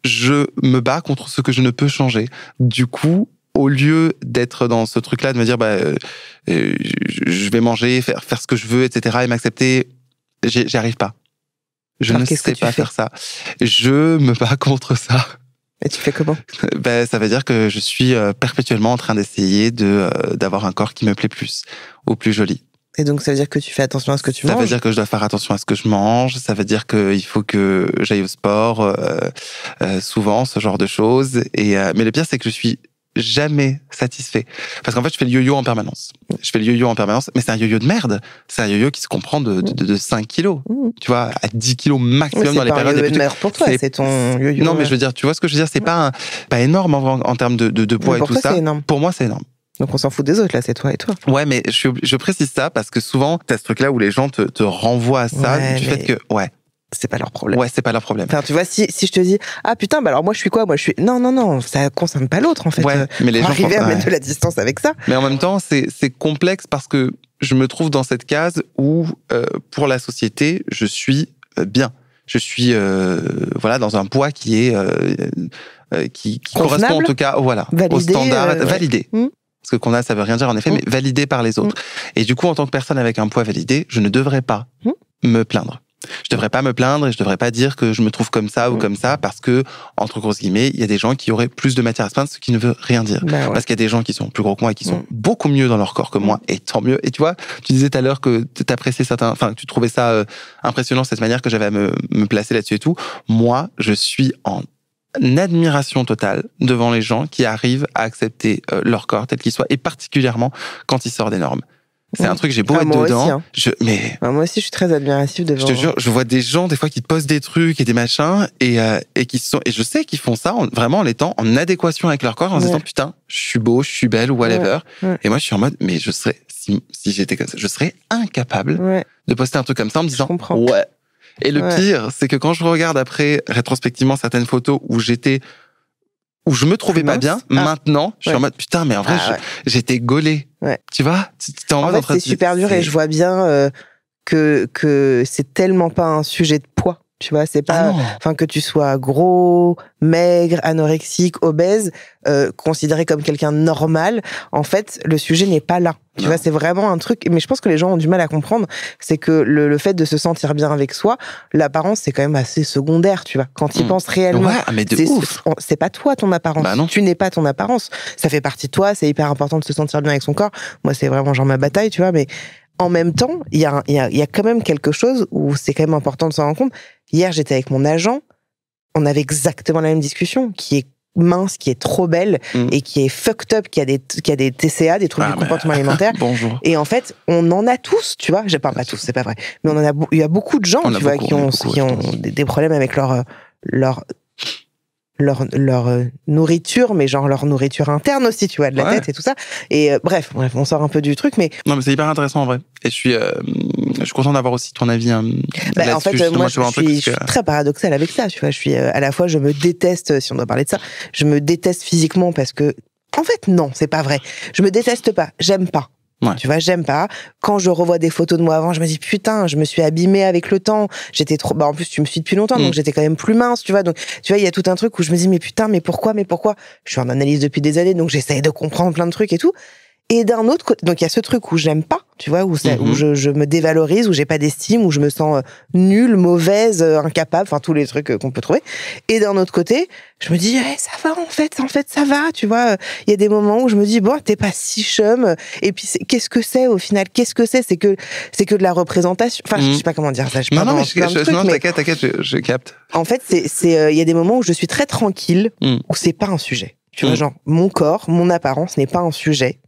je me bats contre ce que je ne peux changer. Du coup, au lieu d'être dans ce truc-là, de me dire, je vais manger, faire ce que je veux, etc., et m'accepter, j'y arrive pas. Je ne sais pas faire ça. Je me bats contre ça. Et tu fais comment? Ça veut dire que je suis perpétuellement en train d'essayer d'avoir un corps qui me plaît plus, ou plus joli. Et donc, ça veut dire que tu fais attention à ce que tu manges? Ça veut dire que je dois faire attention à ce que je mange. Ça veut dire qu'il faut que j'aille au sport, souvent, ce genre de choses. Mais le pire, c'est que je suis jamais satisfait. Parce qu'en fait, je fais le yo-yo en permanence. Mais c'est un yo-yo de merde. C'est un yo-yo qui se comprend de 5 kilos. Tu vois, à 10 kilos maximum dans les périodes. C'est pas un yo-yo de merde pour toi, c'est ton yo-yo. Non, mais je veux dire, tu vois ce que je veux dire? C'est pas énorme en termes de poids et tout ça. Pour moi, c'est énorme. Donc on s'en fout des autres, là, c'est toi et toi. Ouais, mais je précise ça parce que souvent, t'as ce truc-là où les gens te renvoient à ça du fait que, c'est pas leur problème. Ouais, c'est pas leur problème. Enfin, tu vois, si je te dis, ah putain, alors moi je suis quoi? Moi je suis... Non, ça concerne pas l'autre, en fait. Ouais, mais les gens arriver à mettre de la distance avec ça. Mais en même temps, c'est complexe parce que je me trouve dans cette case où, pour la société, je suis bien. Je suis, dans un poids qui est, qui correspond en tout cas, au standard validé. Parce que qu'on a, ça veut rien dire en effet, mais validé par les autres. Et du coup, en tant que personne avec un poids validé, je ne devrais pas me plaindre. Je devrais pas me plaindre et je devrais pas dire que je me trouve comme ça ou comme ça parce que, entre grosses guillemets, il y a des gens qui auraient plus de matière à se plaindre, ce qui ne veut rien dire. Parce qu'il y a des gens qui sont plus gros que moi et qui sont beaucoup mieux dans leur corps que moi, et tant mieux. Et tu vois, tu disais tout à l'heure que t'appréciais que tu trouvais ça impressionnant, cette manière que j'avais à me placer là-dessus et tout. Moi, je suis en admiration totale devant les gens qui arrivent à accepter leur corps tel qu'il soit, et particulièrement quand il sort des normes. C'est un truc, j'ai beau être dedans. Aussi, moi aussi, je suis très admiratif devant. Je te jure, je vois des gens, des fois, qui postent des trucs et des machins, et je sais qu'ils font ça vraiment en étant en adéquation avec leur corps, en se disant, putain, je suis beau, je suis belle, ou whatever. Et moi, je suis en mode, mais je serais, si j'étais comme ça, je serais incapable de poster un truc comme ça en me disant, ouais. Et le pire, c'est que quand je regarde après, rétrospectivement, certaines photos où je me trouvais pas bien, maintenant, je suis en mode, putain, mais en vrai, j'étais gaulé. Tu vois? En fait, c'est super dur et je vois bien que c'est tellement pas un sujet de poids. Tu vois, c'est pas, que tu sois gros, maigre, anorexique, obèse, considéré comme quelqu'un de normal. En fait, le sujet n'est pas là. Tu vois, c'est vraiment un truc, mais je pense que les gens ont du mal à comprendre, c'est que le fait de se sentir bien avec soi, l'apparence, c'est quand même assez secondaire, tu vois. Quand ils pensent réellement, c'est pas toi ton apparence. Bah non. Tu n'es pas ton apparence. Ça fait partie de toi, c'est hyper important de se sentir bien avec son corps. Moi, c'est vraiment genre ma bataille, tu vois, mais en même temps, il y a quand même quelque chose où c'est quand même important de s'en rendre compte. Hier, j'étais avec mon agent, on avait exactement la même discussion, qui est mince, qui est trop belle et qui est fucked up, qui a des TCA, des troubles du comportement alimentaire. Bonjour. Et en fait, on en a tous, tu vois. Je parle pas tous, c'est pas vrai, mais il y a beaucoup de gens, tu vois, qui ont des problèmes avec leur nourriture, mais genre leur nourriture interne aussi, tu vois, de la tête et tout ça. Et bref, on sort un peu du truc, mais... Non, mais c'est hyper intéressant en vrai. Et je suis content d'avoir aussi ton avis là-dessus. En fait, moi, je suis très paradoxale avec ça, tu vois. Je suis, à la fois, je me déteste, si on doit parler de ça, je me déteste physiquement parce que, en fait, non, c'est pas vrai. Je me déteste pas, j'aime pas. Tu vois, j'aime pas. Quand je revois des photos de moi avant, je me dis putain, je me suis abîmée avec le temps. J'étais trop. En plus, tu me suis depuis longtemps, donc j'étais quand même plus mince, tu vois. Donc, tu vois, il y a tout un truc où je me dis mais putain, mais pourquoi? Je suis en analyse depuis des années, donc j'essaye de comprendre plein de trucs et tout. Et d'un autre côté, donc il y a ce truc où j'aime pas, tu vois, où je me dévalorise, où j'ai pas d'estime, où je me sens nulle, mauvaise, incapable, enfin tous les trucs qu'on peut trouver. Et d'un autre côté, je me dis, ça va en fait ça va, tu vois. Il y a des moments où je me dis, bon, t'es pas si chum. Et puis qu'est-ce que c'est au final? Qu'est-ce que c'est? C'est que de la représentation. Enfin, je sais pas comment dire ça. Non, mais t'inquiète, je capte. En fait, il y a des moments où je suis très tranquille, où c'est pas un sujet. Tu vois, genre mon corps, mon apparence n'est pas un sujet.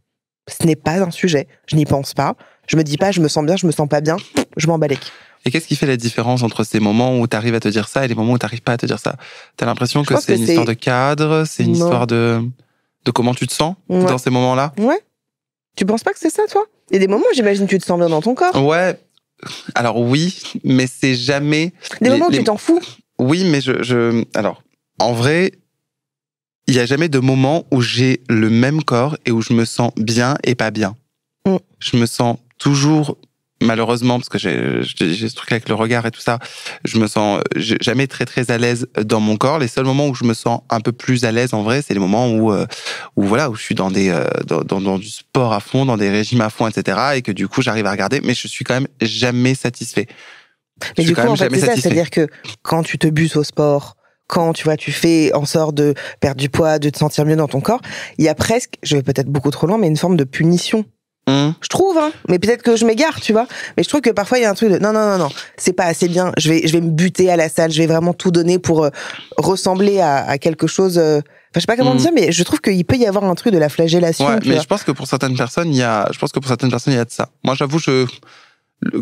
Ce n'est pas un sujet. Je n'y pense pas. Je me dis pas, je me sens bien, je me sens pas bien. Je m'en balèque. Et qu'est-ce qui fait la différence entre ces moments où tu arrives à te dire ça et les moments où tu n'arrives pas à te dire ça? T'as l'impression que c'est une histoire de cadre, c'est une histoire de comment tu te sens dans ces moments-là? Ouais. Tu penses pas que c'est ça, toi? Il y a des moments où j'imagine que tu te sens bien dans ton corps. Ouais. Alors oui, mais c'est jamais... Des moments où tu t'en fous. Oui, mais alors, en vrai... Il n'y a jamais de moment où j'ai le même corps et où je me sens bien et pas bien. Je me sens toujours, malheureusement, parce que j'ai ce truc avec le regard et tout ça, je me sens jamais très très à l'aise dans mon corps. Les seuls moments où je me sens un peu plus à l'aise en vrai, c'est les moments où je suis dans dans du sport à fond, dans des régimes à fond, etc. Et que du coup j'arrive à regarder, mais je suis quand même jamais satisfait. Mais du coup, en fait, c'est ça, c'est-à-dire que quand tu te butes au sport, quand tu fais en sorte de perdre du poids, de te sentir mieux dans ton corps, il y a presque, je vais peut-être beaucoup trop loin, mais une forme de punition. Je trouve, mais peut-être que je m'égare, tu vois. Mais je trouve que parfois il y a un truc de non, c'est pas assez bien. Je vais me buter à la salle, je vais vraiment tout donner pour ressembler à quelque chose. Enfin, je sais pas comment dire, mais je trouve qu'il peut y avoir un truc de la flagellation. Ouais, mais je pense que pour certaines personnes, il y a de ça. Moi, j'avoue,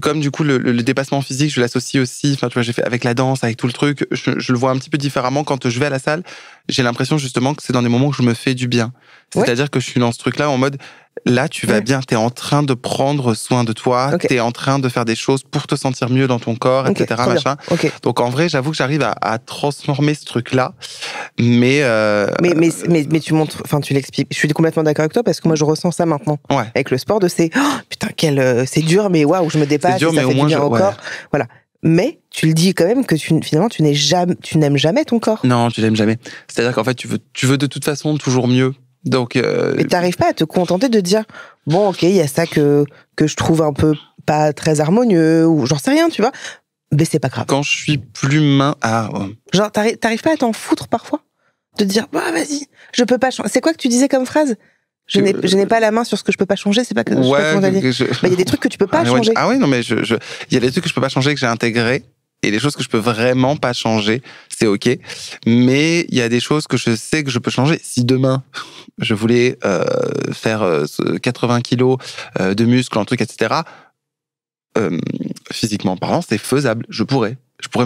comme du coup le dépassement physique, je l'associe aussi, enfin tu vois, j'ai fait avec la danse, avec tout le truc, je le vois un petit peu différemment quand je vais à la salle. J'ai l'impression justement que c'est dans des moments où je me fais du bien. C'est-à-dire que je suis dans ce truc-là en mode, là tu vas bien, t'es en train de prendre soin de toi, t'es en train de faire des choses pour te sentir mieux dans ton corps, etc. Machin. Donc en vrai, j'avoue que j'arrive à transformer ce truc-là, mais tu montres, enfin tu l'expliques. Je suis complètement d'accord avec toi parce que moi je ressens ça maintenant avec le sport putain c'est dur, mais waouh, je me dépasse, c'est dur, mais ça fait du bien au corps, voilà. Mais tu le dis quand même que finalement tu n'aimes jamais ton corps. Non, tu l'aimes jamais. C'est-à-dire qu'en fait tu veux de toute façon toujours mieux. Donc mais t'arrives pas à te contenter de dire bon ok, il y a ça que je trouve un peu pas très harmonieux ou j'en sais rien, tu vois, mais c'est pas grave. Quand je suis plus genre t'arrives pas à t'en foutre parfois, de dire bah vas-y, je peux pas changer. C'est quoi que tu disais comme phrase? Je n'ai pas la main sur ce que je peux pas changer, c'est pas que je sais pas comment dire. Mais il y a des trucs que tu peux pas changer. Ah oui, non mais il y a des trucs que je peux pas changer, que j'ai intégrés, et les choses que je peux vraiment pas changer, c'est ok. Mais il y a des choses que je sais que je peux changer. Si demain je voulais faire 80 kilos de muscles, un truc, etc. Physiquement parlant, c'est faisable. Je pourrais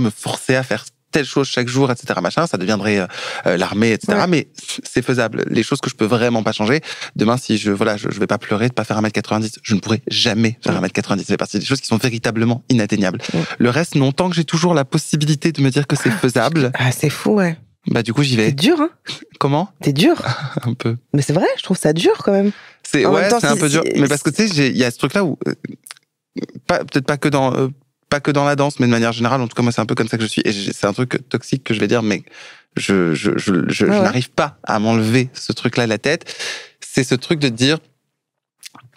me forcer à faire telle chose chaque jour, etc. Machin, ça deviendrait l'armée, etc. Ouais. Mais c'est faisable. Les choses que je peux vraiment pas changer. Demain, si je vais pas pleurer de pas faire 1m90. Je ne pourrai jamais faire 1m90. Ça fait partie des choses qui sont véritablement inatteignables. Le reste, non, tant que j'ai toujours la possibilité de me dire que c'est faisable. Ah, c'est fou, ouais. Bah, du coup, j'y vais. C'est dur, hein? Comment? T'es dur. Un peu. Mais c'est vrai, je trouve ça dur quand même. C'est un peu dur. Mais parce que tu sais, il y a ce truc-là où, peut-être pas que dans la danse, mais de manière générale, en tout cas, moi, c'est un peu comme ça que je suis. Et c'est un truc toxique que je vais dire, mais je n'arrive pas à m'enlever ce truc-là de la tête. C'est ce truc de te dire,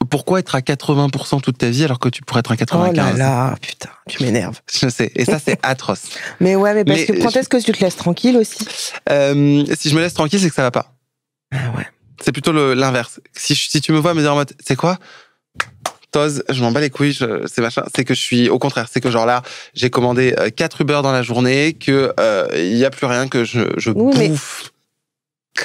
pourquoi être à 80% toute ta vie alors que tu pourrais être à 95%? Oh là là, putain, tu m'énerves. Je sais. Et ça, c'est atroce. Mais ouais, mais parce que quand est-ce que tu te laisses tranquille aussi? Si je me laisse tranquille, c'est que ça va pas. Ah ouais. C'est plutôt l'inverse. Si tu me vois me dire en mode, c'est quoi? Je m'en bats les couilles, c'est machin. C'est que je suis, au contraire, c'est que genre là, j'ai commandé 4 Uber dans la journée, que il y a plus rien, que je bouffe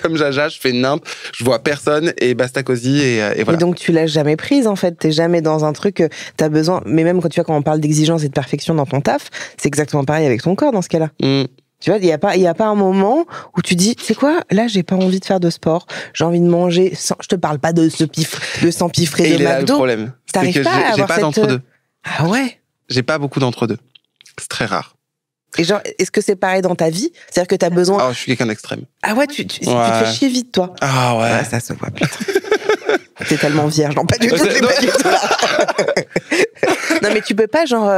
comme jaja, je fais nimp, je vois personne et basta cosy et voilà. Mais donc tu l'as jamais prise en fait, t'es jamais dans un truc, t'as besoin, mais même quand on parle d'exigence et de perfection dans ton taf, c'est exactement pareil avec ton corps dans ce cas-là. Tu vois, il y a pas un moment où tu dis, c'est quoi, là j'ai pas envie de faire de sport, j'ai envie de manger je te parle pas de s'empiffrer de McDo. Là, le problème, t'arrives pas à avoir pas d'entre-deux. Ah ouais. J'ai pas beaucoup d'entre-deux. C'est très rare. Et genre, est-ce que c'est pareil dans ta vie? C'est-à-dire que t'as besoin... Oh, je suis quelqu'un d'extrême. Ah ouais, tu te fais chier vite, toi. Ah ouais. Ouais, ça se voit, putain. T'es tellement vierge. Non, pas du tout. Non, mais tu peux pas, genre,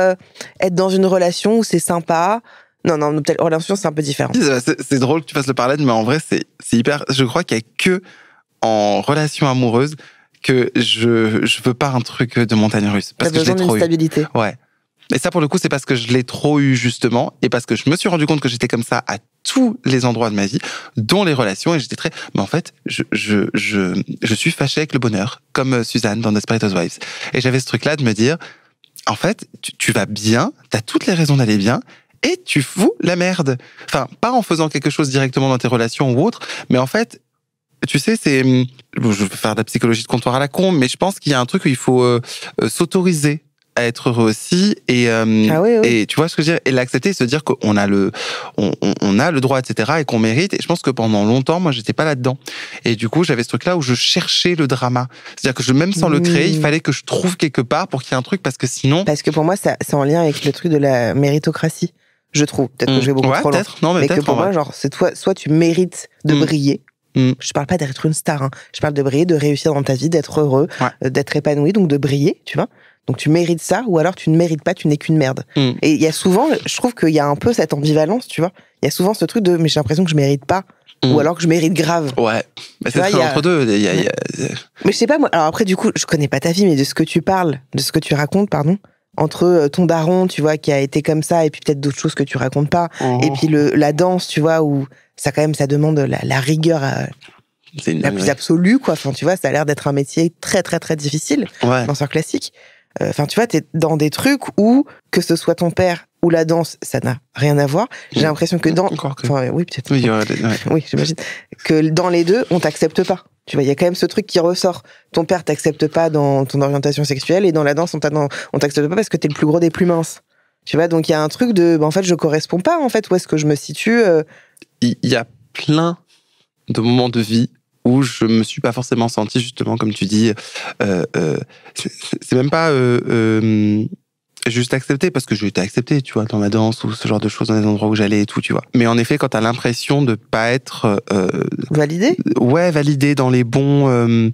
être dans une relation où c'est sympa. Non, peut-être relation, c'est un peu différent. C'est drôle que tu fasses le parallèle, mais en vrai, c'est hyper... Je crois qu'il y a que en relation amoureuse que je veux pas un truc de montagne russe. Parce T'as que je l'ai besoin trop d'une stabilité. eu. Ouais. Et ça, pour le coup, c'est parce que je l'ai trop eu, justement, et parce que je me suis rendu compte que j'étais comme ça à tous les endroits de ma vie, dont les relations, et j'étais très... Mais en fait, je suis fâché avec le bonheur, comme Suzanne dans Desperate Housewives. Et j'avais ce truc-là de me dire, en fait, tu vas bien, t'as toutes les raisons d'aller bien, et tu fous la merde. Enfin, pas en faisant quelque chose directement dans tes relations ou autre, mais en fait, tu sais, c'est... Je vais faire de la psychologie de comptoir à la con, mais je pense qu'il y a un truc où il faut s'autoriser à être heureux aussi, et et tu vois ce que je veux dire, et l'accepter, et se dire qu'on a on a le droit, etc., et qu'on mérite. Et je pense que pendant longtemps, moi, j'étais pas là-dedans. Et du coup, j'avais ce truc-là où je cherchais le drama. C'est-à-dire que même sans le créer, il fallait que je trouve quelque part pour qu'il y ait un truc, parce que sinon... Parce que pour moi, c'est en lien avec le truc de la méritocratie, je trouve. Peut-être que je vais beaucoup trop loin. Non, mais que pour moi, genre, c'est soit tu mérites de briller. Je parle pas d'être une star, hein. Je parle de briller, de réussir dans ta vie, d'être heureux, d'être épanoui, donc de briller, tu vois. Donc tu mérites ça, ou alors tu ne mérites pas, tu n'es qu'une merde. Et il y a souvent, je trouve qu'il y a un peu cette ambivalence, tu vois. Il y a souvent ce truc de, mais j'ai l'impression que je mérite pas, ou alors que je mérite grave. Ouais, mais c'est entre deux. Mais je sais pas, moi, alors après, du coup, je connais pas ta vie, mais de ce que tu parles, de ce que tu racontes, pardon, entre ton daron, tu vois, qui a été comme ça, et puis peut-être d'autres choses que tu racontes pas, et puis la danse, tu vois, où ça quand même, ça demande la rigueur la plus absolue, quoi. Enfin, tu vois, ça a l'air d'être un métier très, très, très difficile, danseur classique. Enfin, tu vois, t'es dans des trucs où, que ce soit ton père ou la danse, ça n'a rien à voir. J'ai l'impression que enfin, oui, peut-être. Oui, oui, j'imagine. Que dans les deux, on t'accepte pas. Tu vois, il y a quand même ce truc qui ressort. Ton père t'accepte pas dans ton orientation sexuelle, et dans la danse, on t'accepte pas parce que t'es le plus gros des plus minces. Tu vois, donc il y a un truc de, en fait, je corresponds pas, en fait, où est-ce que je me situe. Il y a plein de moments de vie où je me suis pas forcément senti, justement, comme tu dis, c'est même pas juste accepté, parce que j'ai été accepté, tu vois, dans la danse ou ce genre de choses, dans les endroits où j'allais et tout, tu vois. Mais en effet, quand t'as l'impression de pas être... validé ? Ouais, validé dans les bons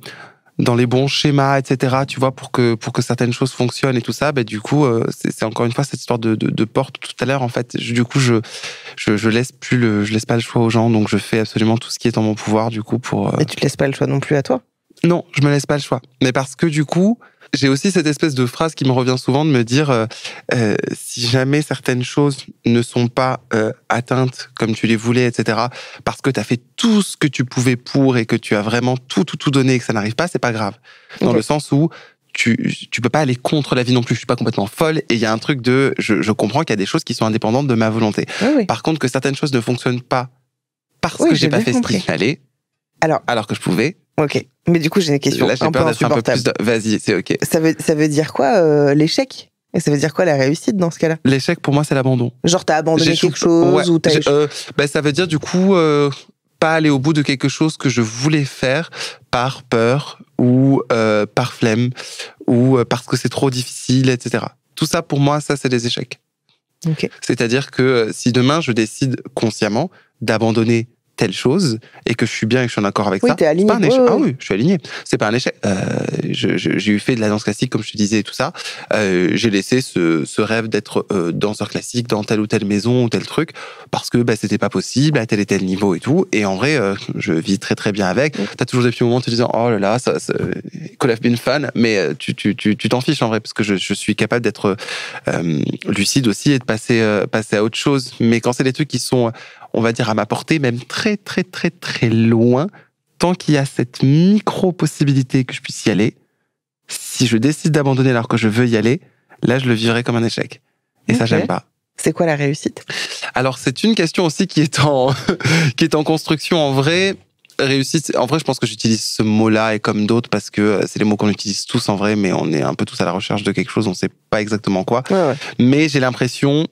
schémas, etc., tu vois, pour que certaines choses fonctionnent et tout ça, bah, du coup, c'est encore une fois cette histoire de porte tout à l'heure, en fait. Du coup, je laisse pas le choix aux gens, donc je fais absolument tout ce qui est en mon pouvoir, du coup, pour... Mais tu te laisses pas le choix non plus à toi ? Non, je me laisse pas le choix. Mais parce que, du coup, j'ai aussi cette espèce de phrase qui me revient souvent de me dire si jamais certaines choses ne sont pas atteintes comme tu les voulais, etc., parce que tu as fait tout ce que tu pouvais pour et que tu as vraiment tout donné et que ça n'arrive pas, c'est pas grave. Dans le sens où tu peux pas aller contre la vie non plus. Je suis pas complètement folle, et il y a un truc de je comprends qu'il y a des choses qui sont indépendantes de ma volonté. Oui. Par contre, que certaines choses ne fonctionnent pas parce que j'ai pas fait ce qu'il fallait, alors que je pouvais. Ok, mais du coup j'ai une question. Là, j'ai peur d'être un peu plus... Vas-y, c'est ok. Ça veut dire quoi l'échec ? Et ça veut dire quoi la réussite dans ce cas-là ? L'échec, pour moi, c'est l'abandon. Genre t'as abandonné quelque chose ou t'as... ça veut dire du coup pas aller au bout de quelque chose que je voulais faire par peur ou par flemme ou parce que c'est trop difficile, etc. Tout ça, pour moi, ça, c'est des échecs. Okay. C'est-à-dire que si demain, je décide consciemment d'abandonner telle chose et que je suis bien et que je suis en accord avec ça, t'es aligné. C'est pas un échec. Ah oui, je suis aligné. C'est pas un échec. J'ai eu fait de la danse classique, comme je te disais, et tout ça. J'ai laissé ce rêve d'être danseur classique dans telle ou telle maison ou tel truc parce que c'était pas possible à tel et tel niveau et tout. Et en vrai, je vis très très bien avec. T'as toujours des petits moments te disant oh là là, ça could have been fun, mais tu t'en fiches en vrai, parce que je suis capable d'être lucide aussi et de passer à autre chose. Mais quand c'est des trucs qui sont, on va dire, à ma portée, même très, très, très, très loin, tant qu'il y a cette micro-possibilité que je puisse y aller, si je décide d'abandonner alors que je veux y aller, là, je le vivrai comme un échec. Et ça, j'aime pas. C'est quoi la réussite ? Alors, c'est une question aussi qui est en construction. En vrai, réussite, en vrai, je pense que j'utilise ce mot-là et comme d'autres parce que c'est les mots qu'on utilise tous en vrai, mais on est un peu tous à la recherche de quelque chose, on sait pas exactement quoi. Ouais. Mais j'ai l'impression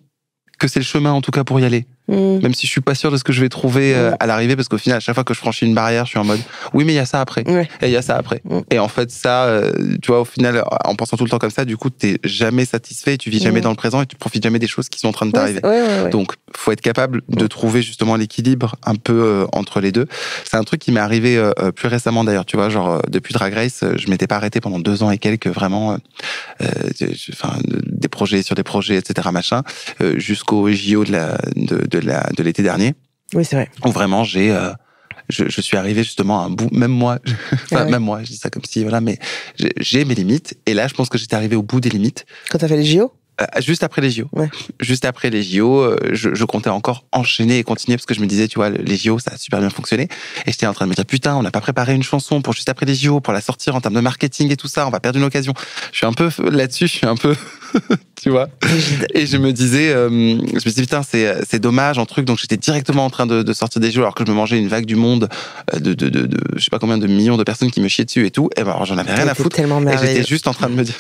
que c'est le chemin, en tout cas, pour y aller. Même si je suis pas sûr de ce que je vais trouver à l'arrivée, parce qu'au final, à chaque fois que je franchis une barrière, je suis en mode oui, mais il y a ça après. Et il y a ça après. Et en fait, ça, tu vois, au final, en pensant tout le temps comme ça, du coup, t'es jamais satisfait, tu vis jamais dans le présent et tu profites jamais des choses qui sont en train de t'arriver. Donc, faut être capable de trouver justement l'équilibre un peu entre les deux. C'est un truc qui m'est arrivé plus récemment d'ailleurs, tu vois, genre depuis Drag Race, je m'étais pas arrêté pendant 2 ans et quelques, vraiment, des projets sur des projets, etc., machin, jusqu'au JO de l'été dernier. Oui, c'est vrai. Où vraiment j'ai je suis arrivé justement à un bout, même moi, même moi, je dis ça comme si, voilà, mais j'ai mes limites. Et là, je pense que j'étais arrivé au bout des limites. Quand t'as fait les JO? Juste après les JO. Ouais. Juste après les JO, je comptais encore enchaîner et continuer parce que je me disais, tu vois, les JO, ça a super bien fonctionné. Et j'étais en train de me dire, putain, on n'a pas préparé une chanson pour juste après les JO, pour la sortir en termes de marketing et tout ça, on va perdre une occasion. Je suis un peu là-dessus, tu vois. Et je me disais, putain, c'est dommage, un truc. Donc j'étais directement en train de sortir des JO alors que je me mangeais une vague du monde de je sais pas combien de millions de personnes qui me chiaient dessus et tout. Et ben, alors, j'en avais rien à foutre. Et j'étais juste en train de me dire.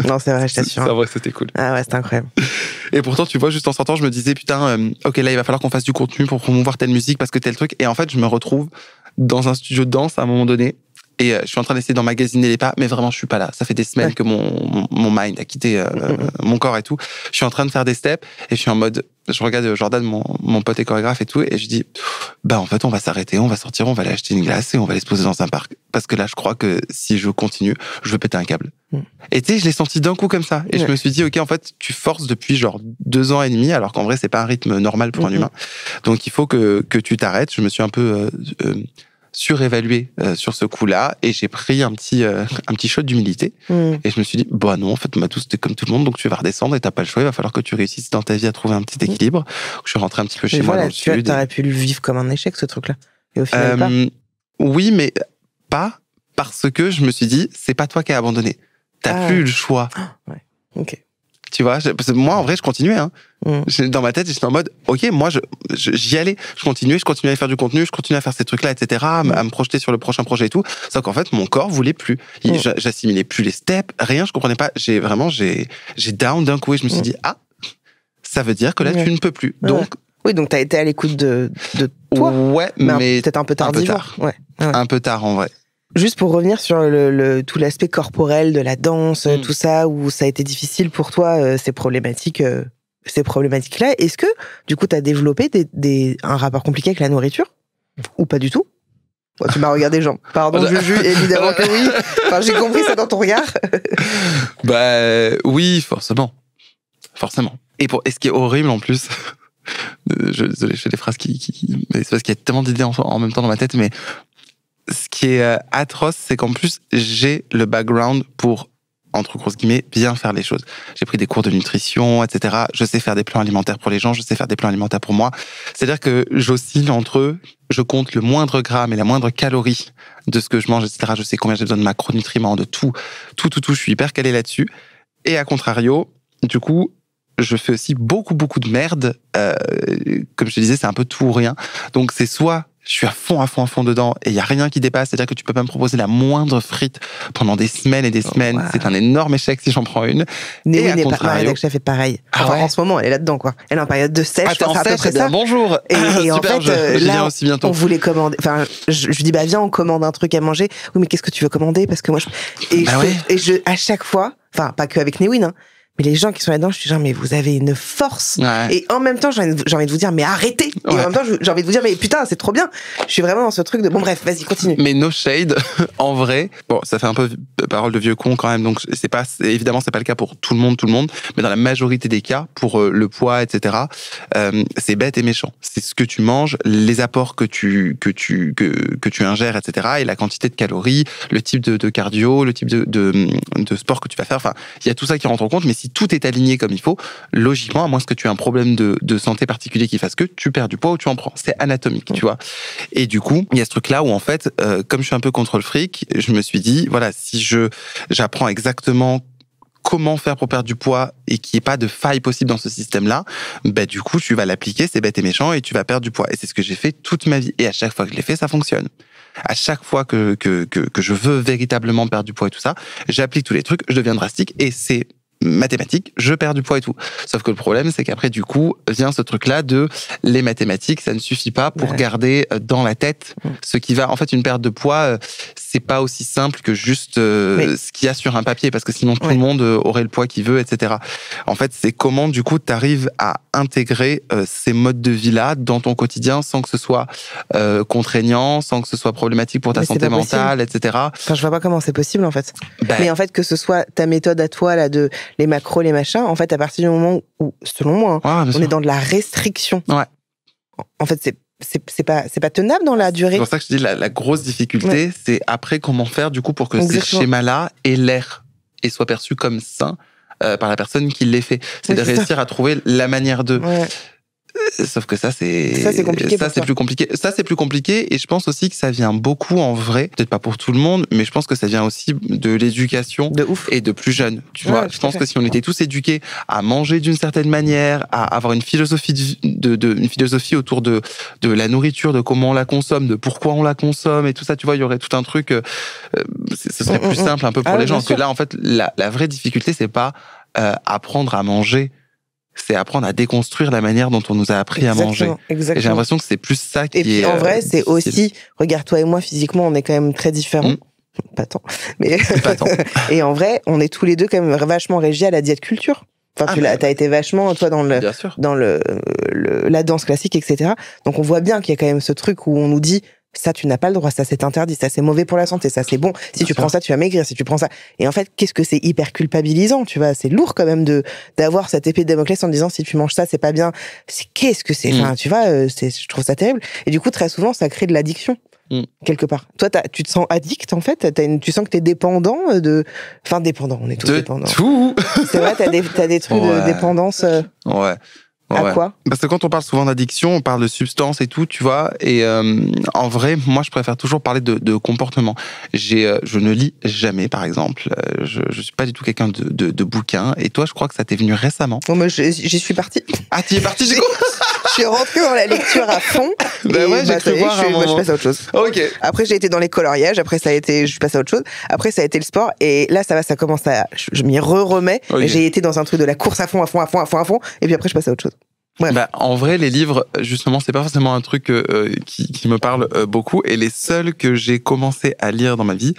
Non, c'est vrai, je t'assure. C'est vrai, c'était cool. Ah ouais, c'est incroyable. Et pourtant, tu vois, juste en sortant, je me disais, putain, ok, là, il va falloir qu'on fasse du contenu pour promouvoir telle musique parce que tel truc. Et en fait, je me retrouve dans un studio de danse à un moment donné. Et je suis en train d'essayer d'emmagasiner les pas, mais vraiment, je suis pas là. Ça fait des semaines que mon mind a quitté mon corps et tout. Je suis en train de faire des steps et je suis en mode, je regarde Jordan, mon pote et chorégraphe et tout, et je dis, bah en fait, on va s'arrêter, on va sortir, on va aller acheter une glace et on va aller se poser dans un parc. Parce que là, je crois que si je continue, je vais péter un câble. Et tu sais, je l'ai senti d'un coup comme ça. Et je me suis dit, ok, en fait, tu forces depuis genre 2 ans et demi, alors qu'en vrai, c'est pas un rythme normal pour un humain. Donc, il faut que tu t'arrêtes. Je me suis un peu surévalué sur ce coup-là et j'ai pris un petit shot d'humilité et je me suis dit bah non, en fait Matou, c'était comme tout le monde, donc tu vas redescendre et t'as pas le choix, il va falloir que tu réussisses dans ta vie à trouver un petit équilibre. Je suis rentré un petit peu chez moi dans le sud. T'aurais pu le vivre comme un échec, ce truc-là, et au final pas. Oui, mais pas, parce que je me suis dit c'est pas toi qui as abandonné, t'as plus le choix. Ouais. Ok. Tu vois, parce que moi, en vrai, je continuais. Hein. Dans ma tête, j'étais en mode, ok, moi, j'y allais. Je continuais à faire du contenu, je continuais à faire ces trucs-là, etc., à me projeter sur le prochain projet et tout. Sauf qu'en fait, mon corps voulait plus. J'assimilais plus les steps, rien, je comprenais pas. J'ai down d'un coup et je me suis dit, ah, ça veut dire que là, tu ne peux plus. Donc. Oui, donc t'as été à l'écoute de toi. Ouais, mais peut-être un peu tardivement. Un peu tard, en vrai. Juste pour revenir sur tout l'aspect corporel de la danse, tout ça, où ça a été difficile pour toi, ces problématiques-là, est-ce que, du coup, t'as développé un rapport compliqué avec la nourriture? Ou pas du tout? Tu m'as regardé, Jean. Pardon, Juju, évidemment que oui. Enfin, j'ai compris ça dans ton regard. Bah, oui, forcément. Et ce qui est horrible, en plus... Désolé, je fais des phrases mais c'est parce qu'il y a tellement d'idées en même temps dans ma tête, mais ce qui est atroce, c'est qu'en plus, j'ai le background pour, entre grosses guillemets, bien faire les choses. J'ai pris des cours de nutrition, etc. Je sais faire des plans alimentaires pour les gens, je sais faire des plans alimentaires pour moi. C'est-à-dire que j'oscille entre eux, je compte le moindre gramme et la moindre calorie de ce que je mange, etc. Je sais combien j'ai besoin de macronutriments, de tout. Je suis hyper calé là-dessus. Et à contrario, du coup, je fais aussi beaucoup de merde. Comme je te disais, c'est un peu tout ou rien. Donc c'est soit je suis à fond dedans et il y a rien qui dépasse, c'est-à-dire que tu peux pas me proposer la moindre frite pendant des semaines et des semaines. Wow. C'est un énorme échec si j'en prends une. Et à contrario, Chef fait pareil. En ce moment, elle est là-dedans, quoi. Elle est en période de sèche. T'es en sèche, à peu près ça. Bonjour. Et en fait, là, aussi bientôt. On voulait commander. Enfin, je lui dis bah viens, on commande un truc à manger. Oui, mais qu'est-ce que tu veux commander? Parce que moi, à chaque fois, enfin pas que avec Newin, hein. Mais les gens qui sont là-dedans, je suis genre, mais vous avez une force. Ouais. Et en même temps, j'ai envie de vous dire, mais arrêtez. Et en même temps, j'ai envie de vous dire, mais putain, c'est trop bien. Je suis vraiment dans ce truc de, bon bref, vas-y, continue. Mais no shade, en vrai, bon, ça fait un peu parole de vieux con quand même, donc évidemment, c'est pas le cas pour tout le monde, mais dans la majorité des cas, pour le poids, etc., c'est bête et méchant. C'est ce que tu manges, les apports que tu ingères, etc., et la quantité de calories, le type de cardio, le type de sport que tu vas faire. Enfin, il y a tout ça qui rentre en compte, mais si tout est aligné comme il faut, logiquement, à moins que tu aies un problème de santé particulier qui fasse que tu perds du poids ou tu en prends. C'est anatomique, tu vois. Et du coup, il y a ce truc-là où, en fait, comme je suis un peu contrôle fric, je me suis dit, voilà, si j'apprends exactement comment faire pour perdre du poids et qu'il n'y ait pas de faille possible dans ce système-là, bah, du coup, tu vas l'appliquer, c'est bête et méchant, et tu vas perdre du poids. Et c'est ce que j'ai fait toute ma vie. Et à chaque fois que je l'ai fait, ça fonctionne. À chaque fois que je veux véritablement perdre du poids et tout ça, j'applique tous les trucs, je deviens drastique, et c'est mathématiques, je perds du poids et tout. Sauf que le problème, c'est qu'après, du coup, vient ce truc-là de les mathématiques, ça ne suffit pas pour garder dans la tête ce qui va. En fait, une perte de poids, c'est pas aussi simple que juste ce qu'il y a sur un papier, parce que sinon tout le monde aurait le poids qu'il veut, etc. En fait, c'est comment, du coup, tu arrives à intégrer ces modes de vie-là dans ton quotidien sans que ce soit contraignant, sans que ce soit problématique pour ta santé mentale, etc. Enfin, je vois pas comment c'est possible, en fait. Mais en fait, que ce soit ta méthode à toi, là, de les macros, les machins, en fait, à partir du moment où, selon moi, on est dans de la restriction. Ouais. En fait, c'est pas tenable dans la durée. C'est pour ça que je dis la grosse difficulté, c'est après comment faire du coup pour que ces schémas-là aient l'air et soient perçus comme sains par la personne qui les fait. C'est de réussir à trouver la manière de... Sauf que ça c'est compliqué. Ça c'est plus compliqué. Ça c'est plus compliqué et je pense aussi que ça vient beaucoup en vrai, peut-être pas pour tout le monde, mais je pense que ça vient aussi de l'éducation et de plus jeunes. Tu vois, je pense que si on était tous éduqués à manger d'une certaine manière, à avoir une philosophie une philosophie autour de la nourriture, de comment on la consomme, de pourquoi on la consomme et tout ça, tu vois, il y aurait tout un truc. Ce serait plus simple un peu pour les gens. Parce que là en fait la vraie difficulté c'est pas apprendre à manger. C'est apprendre à déconstruire la manière dont on nous a appris à manger. Exactement. Et j'ai l'impression que c'est plus ça qui est... Et puis en vrai, c'est aussi... Regarde, toi et moi, physiquement, on est quand même très différents. Pas tant. Mais... Pas tant. Et en vrai, on est tous les deux quand même vachement régis à la diète culture. Enfin, t'as été vachement, toi, dans la danse classique, etc. Donc on voit bien qu'il y a quand même ce truc où on nous dit... Ça, tu n'as pas le droit, ça c'est interdit, ça c'est mauvais pour la santé, ça c'est bon. Si tu prends ça, tu vas maigrir, si tu prends ça. Et en fait, qu'est-ce que c'est hyper culpabilisant, tu vois. C'est lourd quand même d'avoir cette épée de Damoclès en disant si tu manges ça, c'est pas bien. Qu'est-ce que c'est? Enfin, tu vois, je trouve ça terrible. Et du coup, très souvent, ça crée de l'addiction. Quelque part. Toi, tu te sens addict, en fait? Tu sens que t'es dépendant Enfin, dépendant, on est tous dépendants. Tout. C'est vrai, t'as des trucs de dépendance. Ouais. À quoi? Parce que quand on parle souvent d'addiction, on parle de substances et tout, tu vois. Et en vrai, moi, je préfère toujours parler de comportement. Je ne lis jamais, par exemple. Je suis pas du tout quelqu'un de bouquin. Et toi, je crois que ça t'est venu récemment. Bon, moi, j'y suis partie. Ah, t'y es partie, du coup? Je suis rentrée dans la lecture à fond. J'ai cru voir je passe à autre chose. Ok. Après, j'ai été dans les coloriages. Après, je suis passée à autre chose. Après, ça a été le sport. Et là, ça commence je m'y remets. Okay. J'ai été dans un truc de la course à fond. Et puis après, je passe à autre chose. Ouais. Bah, en vrai, les livres, justement, c'est pas forcément un truc qui me parle beaucoup. Et les seuls que j'ai commencé à lire dans ma vie,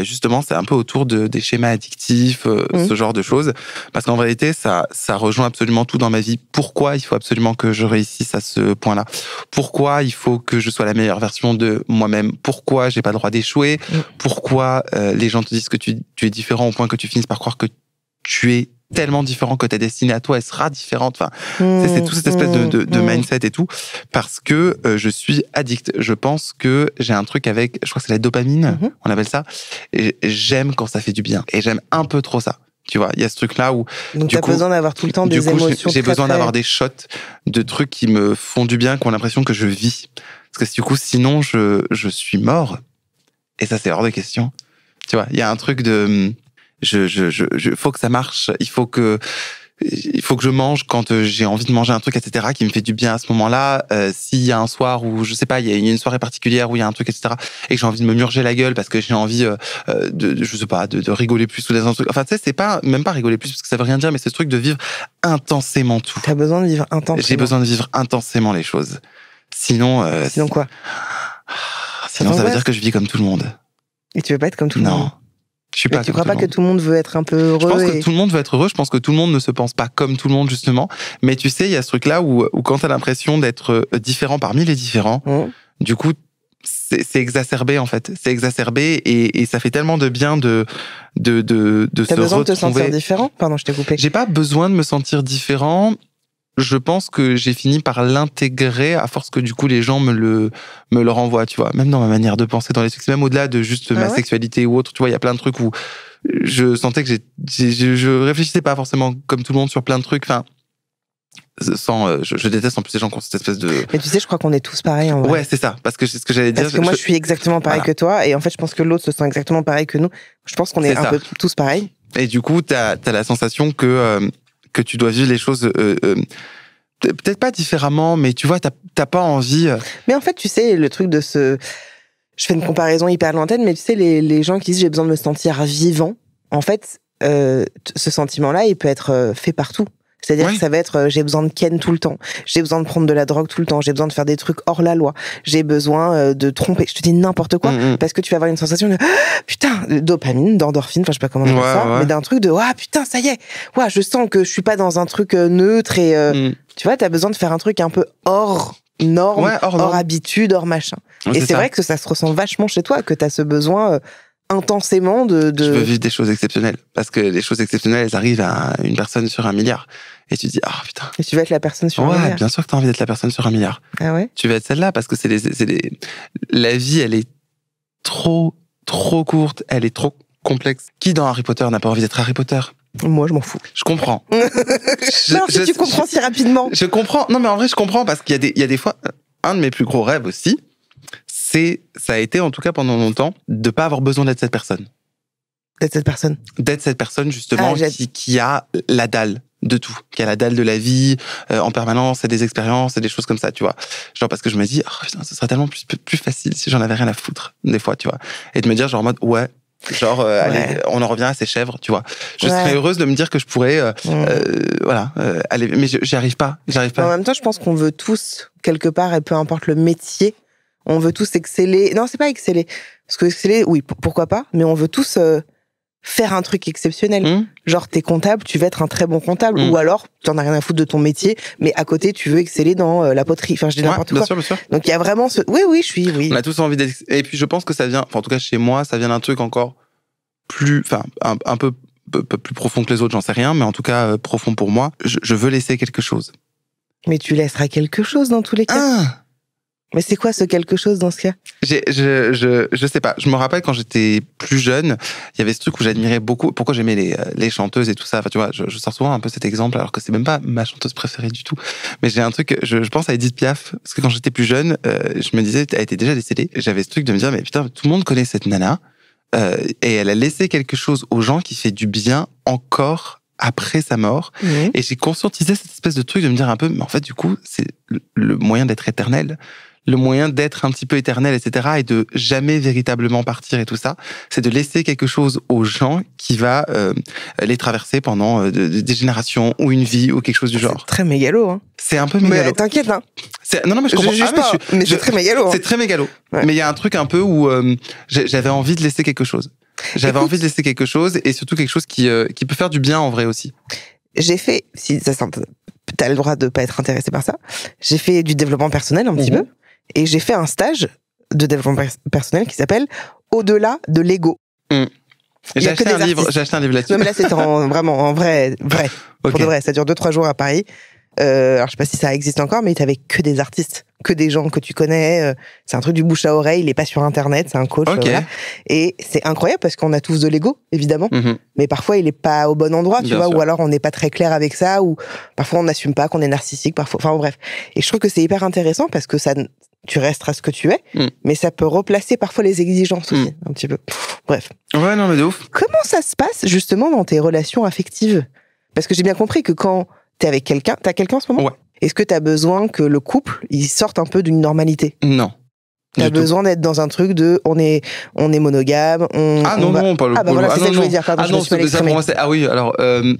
justement, c'est un peu autour des schémas addictifs, ce genre de choses. Parce qu'en vérité, ça rejoint absolument tout dans ma vie. Pourquoi il faut absolument que je réussisse à ce point-là? Pourquoi il faut que je sois la meilleure version de moi-même? Pourquoi j'ai pas le droit d'échouer? Pourquoi les gens te disent que tu es différent au point que tu finisses par croire que tu es tellement différent que ta destinée à toi, elle sera différente. Enfin, c'est toute cette espèce de mindset et tout, parce que je suis addict. Je pense que j'ai un truc avec, je crois que c'est la dopamine, on appelle ça, et j'aime quand ça fait du bien. Et j'aime un peu trop ça. Tu vois, il y a ce truc-là où... Donc t'as besoin d'avoir tout le temps des émotions. J'ai besoin d'avoir des shots de trucs qui me font du bien, qui ont l'impression que je vis. Parce que du coup, sinon, je suis mort. Et ça, c'est hors de question. Tu vois, il y a un truc de... faut que ça marche, il faut que je mange quand j'ai envie de manger un truc, etc., qui me fait du bien à ce moment-là. S'il y a un soir où, je sais pas, il y a une soirée particulière où il y a un truc, etc., et que j'ai envie de me murger la gueule parce que j'ai envie je sais pas, de rigoler plus ou un truc. Enfin, tu sais, c'est pas, même pas rigoler plus parce que ça veut rien dire, mais c'est ce truc de vivre intensément tout. T'as besoin de vivre intensément. J'ai besoin de vivre intensément les choses. Sinon quoi? Sinon, ça veut dire que je vis comme tout le monde. Et tu veux pas être comme tout le monde? Non. Tu crois pas que tout le monde veut être un peu heureux? Je pense que tout le monde veut être heureux. Je pense que tout le monde ne se pense pas comme tout le monde, justement. Mais tu sais, il y a ce truc-là où quand t'as l'impression d'être différent parmi les différents, du coup, c'est exacerbé, en fait. C'est exacerbé et ça fait tellement de bien de se retrouver. T'as besoin de te sentir différent? Pardon, je t'ai coupé. J'ai pas besoin de me sentir différent. Je pense que j'ai fini par l'intégrer à force que du coup les gens me le renvoient, tu vois. Même dans ma manière de penser, dans les trucs, même au-delà de juste ma sexualité ou autre, tu vois, il y a plein de trucs où je sentais que je réfléchissais pas forcément comme tout le monde sur plein de trucs. Enfin, je déteste en plus les gens qui ont cette espèce de... Mais tu sais, je crois qu'on est tous pareils en vrai. Ouais, c'est ça, parce que c'est ce que j'allais dire. Parce que moi, je suis exactement pareil que toi, et en fait, je pense que l'autre se sent exactement pareil que nous. Je pense qu'on est un peu tous pareils. Et du coup, t'as la sensation que tu dois vivre les choses peut-être pas différemment, mais tu vois, t'as pas envie... Mais en fait, tu sais, le truc de je fais une comparaison hyper lointaine, mais tu sais, les gens qui disent « j'ai besoin de me sentir vivant », en fait, ce sentiment-là, il peut être fait partout. C'est-à-dire que ça va être j'ai besoin de ken tout le temps, j'ai besoin de prendre de la drogue tout le temps, j'ai besoin de faire des trucs hors la loi, j'ai besoin de tromper, je te dis n'importe quoi, parce que tu vas avoir une sensation de putain, de dopamine, d'endorphine, enfin je sais pas comment on appelle ça, mais d'un truc de putain, ça y est, je sens que je suis pas dans un truc neutre et tu vois, t'as besoin de faire un truc un peu hors norme, hors habitude, hors machin. Et c'est vrai que ça se ressent vachement chez toi, que t'as ce besoin intensément de... Je veux vivre des choses exceptionnelles. Parce que les choses exceptionnelles, elles arrivent à une personne sur 1 milliard. Et tu te dis, ah putain. Et tu veux être la personne sur 1 milliard. Ouais, bien sûr que t'as envie d'être la personne sur 1 milliard. Ah ouais? Tu veux être celle-là parce que la vie, elle est trop courte, elle est trop complexe. Qui dans Harry Potter n'a pas envie d'être Harry Potter? Moi, je m'en fous. Je comprends. Tu comprends si rapidement. Je comprends. Non, mais en vrai, je comprends parce qu'il y a des fois, un de mes plus gros rêves aussi, ça a été, en tout cas pendant longtemps, de pas avoir besoin d'être cette personne. D'être cette personne. D'être cette personne, justement, qui a la dalle de tout, qui a la dalle de la vie, en permanence, et des expériences, et des choses comme ça, tu vois. Genre, parce que je me dis, oh, putain, ce serait tellement plus facile si j'en avais rien à foutre, des fois, tu vois. Et de me dire, genre, en mode, ouais. Genre, allez, on en revient à ces chèvres, tu vois. Je serais heureuse de me dire que je pourrais, aller, mais j'y arrive pas. En même temps, je pense qu'on veut tous, quelque part, et peu importe le métier, on veut tous exceller. Non, c'est pas exceller. Parce que exceller, oui, pourquoi pas, mais on veut tous faire un truc exceptionnel. Genre, t'es comptable, tu veux être un très bon comptable, ou alors, t'en as rien à foutre de ton métier, mais à côté, tu veux exceller dans la poterie. Enfin, je dis n'importe quoi. Bien sûr. Donc, il y a vraiment ce... Oui. On a tous envie d'être... Et puis, je pense que ça vient, enfin, en tout cas, chez moi, ça vient d'un truc encore plus, enfin, un peu plus profond que les autres, j'en sais rien, mais en tout cas, profond pour moi. Je veux laisser quelque chose. Mais tu laisseras quelque chose dans tous les cas. Mais c'est quoi ce quelque chose dans ce cas? Je sais pas. Je me rappelle quand j'étais plus jeune, il y avait ce truc où j'admirais beaucoup. Pourquoi j'aimais les chanteuses et tout ça. Enfin, tu vois, je sors souvent un peu cet exemple, alors que c'est même pas ma chanteuse préférée du tout. Mais j'ai un truc, je pense à Edith Piaf, parce que quand j'étais plus jeune, je me disais, elle était déjà décédée. J'avais ce truc de me dire, mais putain, tout le monde connaît cette nana, et elle a laissé quelque chose aux gens qui fait du bien encore après sa mort. Et j'ai conscientisé cette espèce de truc de me dire un peu, mais en fait, du coup, c'est le moyen d'être éternel. Le moyen d'être un petit peu éternel, etc., et de jamais véritablement partir et tout ça, c'est de laisser quelque chose aux gens qui va les traverser pendant des générations ou une vie ou quelque chose du genre. C'est très mégalo, hein. C'est un peu mégalo. Mais t'inquiète, hein. Non, mais je comprends. Mais c'est très mégalo. Hein. C'est très mégalo. Ouais. Mais il y a un truc un peu où j'avais envie de laisser quelque chose. Envie de laisser quelque chose, et surtout quelque chose qui peut faire du bien en vrai aussi. J'ai fait, si ça t'as le droit de pas être intéressé par ça, j'ai fait du développement personnel un petit peu. Et j'ai fait un stage de développement personnel qui s'appelle Au-delà de l'ego. J'ai acheté un livre là-dessus. Non, mais là, c'est vraiment en vrai. Okay. Pour de vrai, ça dure 2-3 jours à Paris. Alors, je sais pas si ça existe encore, mais t'avais que des artistes, que des gens que tu connais. C'est un truc du bouche à oreille, il est pas sur Internet, c'est un coach. Voilà. Et c'est incroyable parce qu'on a tous de l'ego, évidemment. Mais parfois, il est pas au bon endroit, tu vois, ou alors on n'est pas très clair avec ça, ou parfois on n'assume pas qu'on est narcissique, parfois. Enfin, bref. Et je trouve que c'est hyper intéressant parce que tu resteras ce que tu es, mais ça peut replacer parfois les exigences aussi, un petit peu. Bref. Ouais, non, mais de ouf. Comment ça se passe, justement, dans tes relations affectives? Parce que j'ai bien compris que quand t'es avec quelqu'un, t'as quelqu'un en ce moment? Ouais. Est-ce que t'as besoin que le couple, il sorte un peu d'une normalité? Non. T'as besoin d'être dans un truc de, on est monogame, non, pas le Ah, bah voilà, c'est ça que je voulais dire, pardon, je me suis mal exprimé.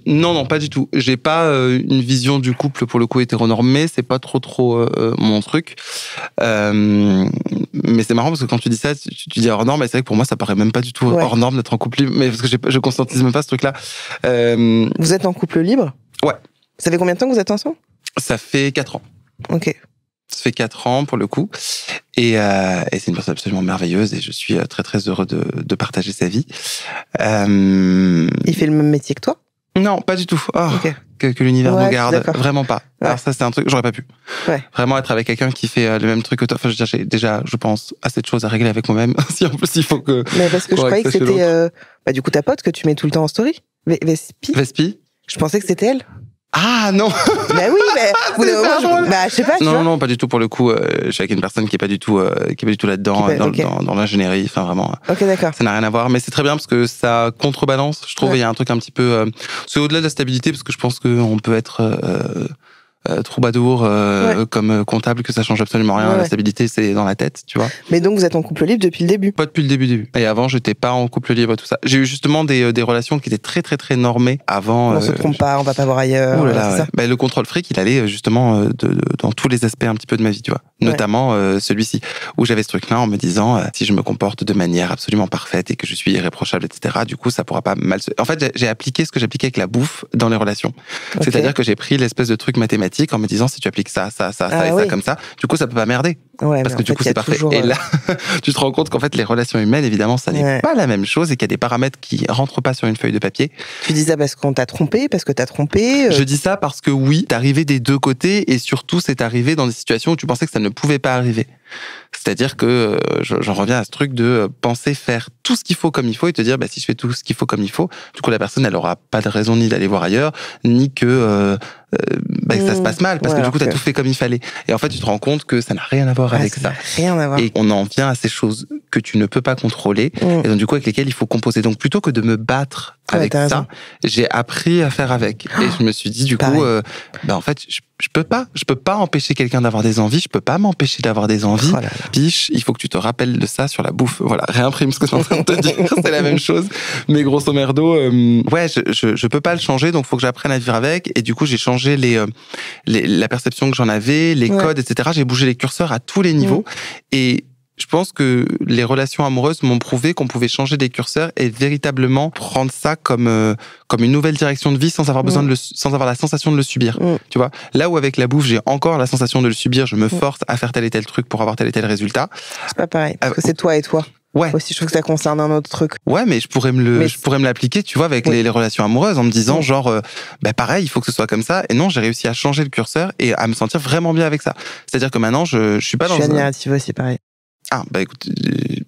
Non, pas du tout. J'ai pas une vision du couple, pour le coup, hétéronormée, c'est pas trop mon truc. Mais c'est marrant parce que quand tu dis ça, tu dis hors norme, mais c'est vrai que pour moi, ça paraît même pas du tout hors norme d'être en couple libre, mais parce que je conscientise même pas ce truc-là. Vous êtes en couple libre? Ouais. Ça fait combien de temps que vous êtes ensemble? Ça fait 4 ans. Ok. Ça fait 4 ans pour le coup, et c'est une personne absolument merveilleuse, et je suis très heureux de partager sa vie. Il fait le même métier que toi? Non, pas du tout. Que l'univers nous garde, vraiment pas. Ouais. Alors ça, c'est un truc, j'aurais pas pu. Ouais. Vraiment être avec quelqu'un qui fait le même truc que toi. Enfin, j'ai déjà, je pense, assez de choses à régler avec moi-même. Si en plus il faut que. Mais parce que je croyais que c'était, du coup, ta pote que tu mets tout le temps en story, Vespi. Je pensais que c'était elle. Ah non. Bah oui, je sais pas. Non, pas du tout pour le coup. Je suis avec une personne qui est pas du tout là-dedans, dans l'ingénierie. Enfin vraiment. Ok, d'accord. Ça n'a rien à voir, mais c'est très bien parce que ça contrebalance. Je trouve il y a un truc un petit peu. C'est au-delà de la stabilité, parce que je pense qu'on peut être troubadour comme comptable, que ça change absolument rien. La stabilité, c'est dans la tête, tu vois. Mais donc vous êtes en couple libre depuis le début? Pas depuis le début. Et avant, j'étais pas en couple libre, tout ça. J'ai eu justement des relations qui étaient très normées avant. On se trompe pas, on va pas voir ailleurs. Oh là là, ça. Le contrôle fric, il allait justement dans tous les aspects un petit peu de ma vie, tu vois. Notamment celui-ci, où j'avais ce truc-là en me disant si je me comporte de manière absolument parfaite et que je suis irréprochable, etc. Du coup, ça pourra pas mal se... En fait, j'ai appliqué ce que j'appliquais avec la bouffe dans les relations. C'est-à-dire que j'ai pris l'espèce de truc mathématique en me disant si tu appliques ça et ça comme ça, du coup ça peut pas merder. Ouais, parce mais que en du fait, coup il y a c'est parfait. toujours, Et là, tu te rends compte qu'en fait les relations humaines, évidemment, ça n'est pas la même chose et qu'il y a des paramètres qui rentrent pas sur une feuille de papier. Tu dis ça parce qu'on t'a trompé, parce que t'as trompé Je dis ça parce que oui, c'est arrivé des deux côtés et surtout c'est arrivé dans des situations où tu pensais que ça ne pouvait pas arriver. C'est-à-dire que j'en reviens à ce truc de penser faire tout ce qu'il faut comme il faut et te dire si je fais tout ce qu'il faut comme il faut, du coup la personne elle aura pas de raison ni d'aller voir ailleurs ni que ça se passe mal parce que du coup t'as tout fait comme il fallait. Et en fait tu te rends compte que ça n'a rien à voir avec ça. Rien à voir. Et on en vient à ces choses que tu ne peux pas contrôler et donc du coup avec lesquelles il faut composer. Donc plutôt que de me battre avec ça, j'ai appris à faire avec. Et je me suis dit du coup, en fait je peux pas empêcher quelqu'un d'avoir des envies, je peux pas m'empêcher d'avoir des envies. Piche, il faut que tu te rappelles de ça sur la bouffe. Voilà, réimprime ce que je suis en train de te dire. C'est la même chose. Mais grosso merdo, je peux pas le changer, donc faut que j'apprenne à vivre avec. Et du coup, j'ai changé la perception que j'en avais, les codes, etc. J'ai bougé les curseurs à tous les niveaux. Et je pense que les relations amoureuses m'ont prouvé qu'on pouvait changer des curseurs et véritablement prendre ça comme une nouvelle direction de vie sans avoir besoin sans avoir la sensation de le subir. Tu vois, là où avec la bouffe, j'ai encore la sensation de le subir, je me force à faire tel et tel truc pour avoir tel et tel résultat. C'est pas pareil, parce que c'est toi et toi. Ouais. Aussi, je trouve que ça concerne un autre truc. Ouais, mais je pourrais me l'appliquer, tu vois, avec les relations amoureuses en me disant pareil, il faut que ce soit comme ça. Et non, j'ai réussi à changer le curseur et à me sentir vraiment bien avec ça. C'est-à-dire que maintenant, je suis pas dans. Je suis admirative aussi, pareil. Ah, écoute.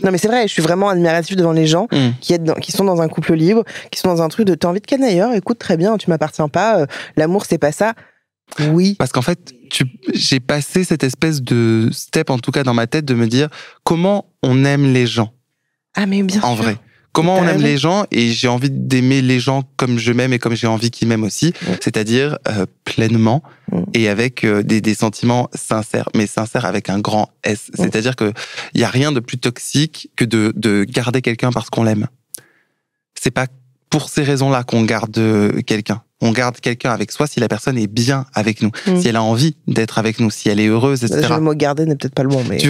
Non, mais c'est vrai, je suis vraiment admirative devant les gens qui sont dans un couple libre, qui sont dans un truc de t'as envie de ken ailleurs, écoute, très bien, tu m'appartiens pas, l'amour, c'est pas ça. Oui. Parce qu'en fait, j'ai passé cette espèce de step, en tout cas dans ma tête, de me dire comment on aime les gens. Ah, mais bien sûr. En vrai. Comment on aime les gens, et j'ai envie d'aimer les gens comme je m'aime et comme j'ai envie qu'ils m'aiment aussi, c'est-à-dire pleinement et avec des sentiments sincères, mais sincères avec un grand S. C'est-à-dire que il y a rien de plus toxique que de garder quelqu'un parce qu'on l'aime. C'est pas pour ces raisons-là qu'on garde quelqu'un. On garde quelqu'un avec soi si la personne est bien avec nous, si elle a envie d'être avec nous, si elle est heureuse, etc. Le mot garder n'est peut-être pas le bon, mais...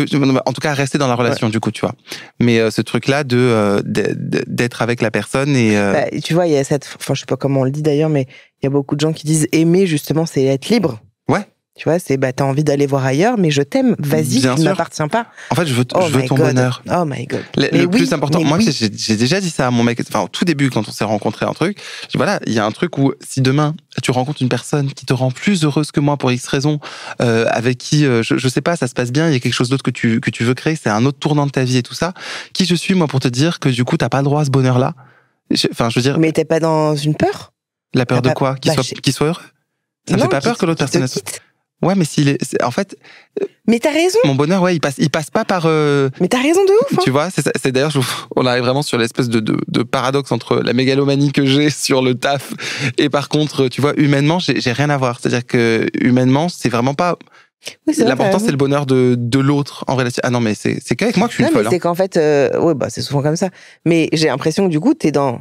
En tout cas, rester dans la relation, du coup, tu vois. Mais ce truc-là d'être avec la personne et... tu vois, il y a cette... Enfin, je sais pas comment on le dit d'ailleurs, mais il y a beaucoup de gens qui disent aimer, justement, c'est être libre. Ouais. Tu vois, c'est t'as envie d'aller voir ailleurs, mais je t'aime, vas-y, tu ne m'appartiens pas. En fait, je veux ton bonheur. Oh my God. Le plus important, moi, j'ai déjà dit ça à mon mec, au tout début, quand on s'est rencontrés, je dis, voilà, il y a un truc où, si demain, tu rencontres une personne qui te rend plus heureuse que moi pour X raisons, avec qui, je sais pas, ça se passe bien, il y a quelque chose d'autre que tu veux créer, c'est un autre tournant de ta vie et tout ça, qui je suis, moi, pour te dire que, du coup, t'as pas le droit à ce bonheur-là? Je veux dire. Mais t'es pas dans une peur? La peur de quoi? Qu'il soit heureux? Ça me fait pas peur que l'autre personne... Ouais, mais en fait. Mais t'as raison. Mon bonheur, il passe pas par. Mais t'as raison de ouf. Tu vois, c'est d'ailleurs, on arrive vraiment sur l'espèce de paradoxe entre la mégalomanie que j'ai sur le taf et par contre, tu vois, humainement, j'ai rien à voir. C'est-à-dire que humainement, c'est vraiment pas. Oui, l'important, c'est le bonheur de l'autre en relation. Ah non, mais c'est qu'avec moi que je suis une folle. C'est qu'en fait, c'est souvent comme ça. Mais j'ai l'impression que du coup, t'es dans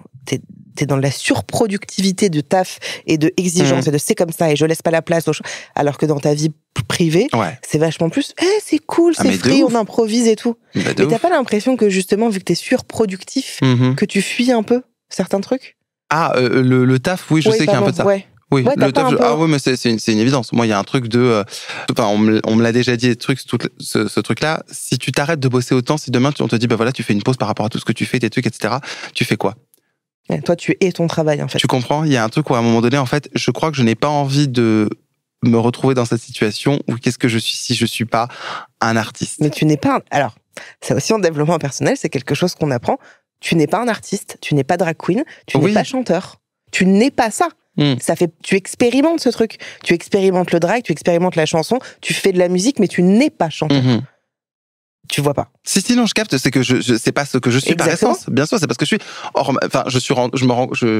la surproductivité de taf et de exigence et de c'est comme ça et je laisse pas la place aux choses. Alors que dans ta vie privée, c'est vachement plus c'est cool, c'est free, on improvise et tout. Mais t'as pas l'impression que justement, vu que t'es surproductif, que tu fuis un peu certains trucs? Ah, le taf, oui, je sais qu'il y a un peu de ça. Oui, le taf, mais c'est une évidence. Moi, il y a un truc de... on me l'a déjà dit, ce truc-là. Si tu t'arrêtes de bosser autant, si demain, on te dit, tu fais une pause par rapport à tout ce que tu fais, tes trucs, etc., tu fais quoi? Toi, tu es ton travail, en fait. Tu comprends? Il y a un truc où, à un moment donné, en fait, je crois que je n'ai pas envie de me retrouver dans cette situation où qu'est-ce que je suis si je suis pas un artiste? Mais tu n'es pas... Alors, c'est aussi en développement personnel, c'est quelque chose qu'on apprend. Tu n'es pas un artiste, tu n'es pas drag queen, tu n'es pas chanteur. Tu n'es pas ça. Tu expérimentes ce truc. Tu expérimentes le drag, tu expérimentes la chanson, tu fais de la musique, mais tu n'es pas chanteur. Tu vois pas. Si, non, je capte, c'est que c'est pas ce que je suis par essence. Bien sûr, c'est parce que je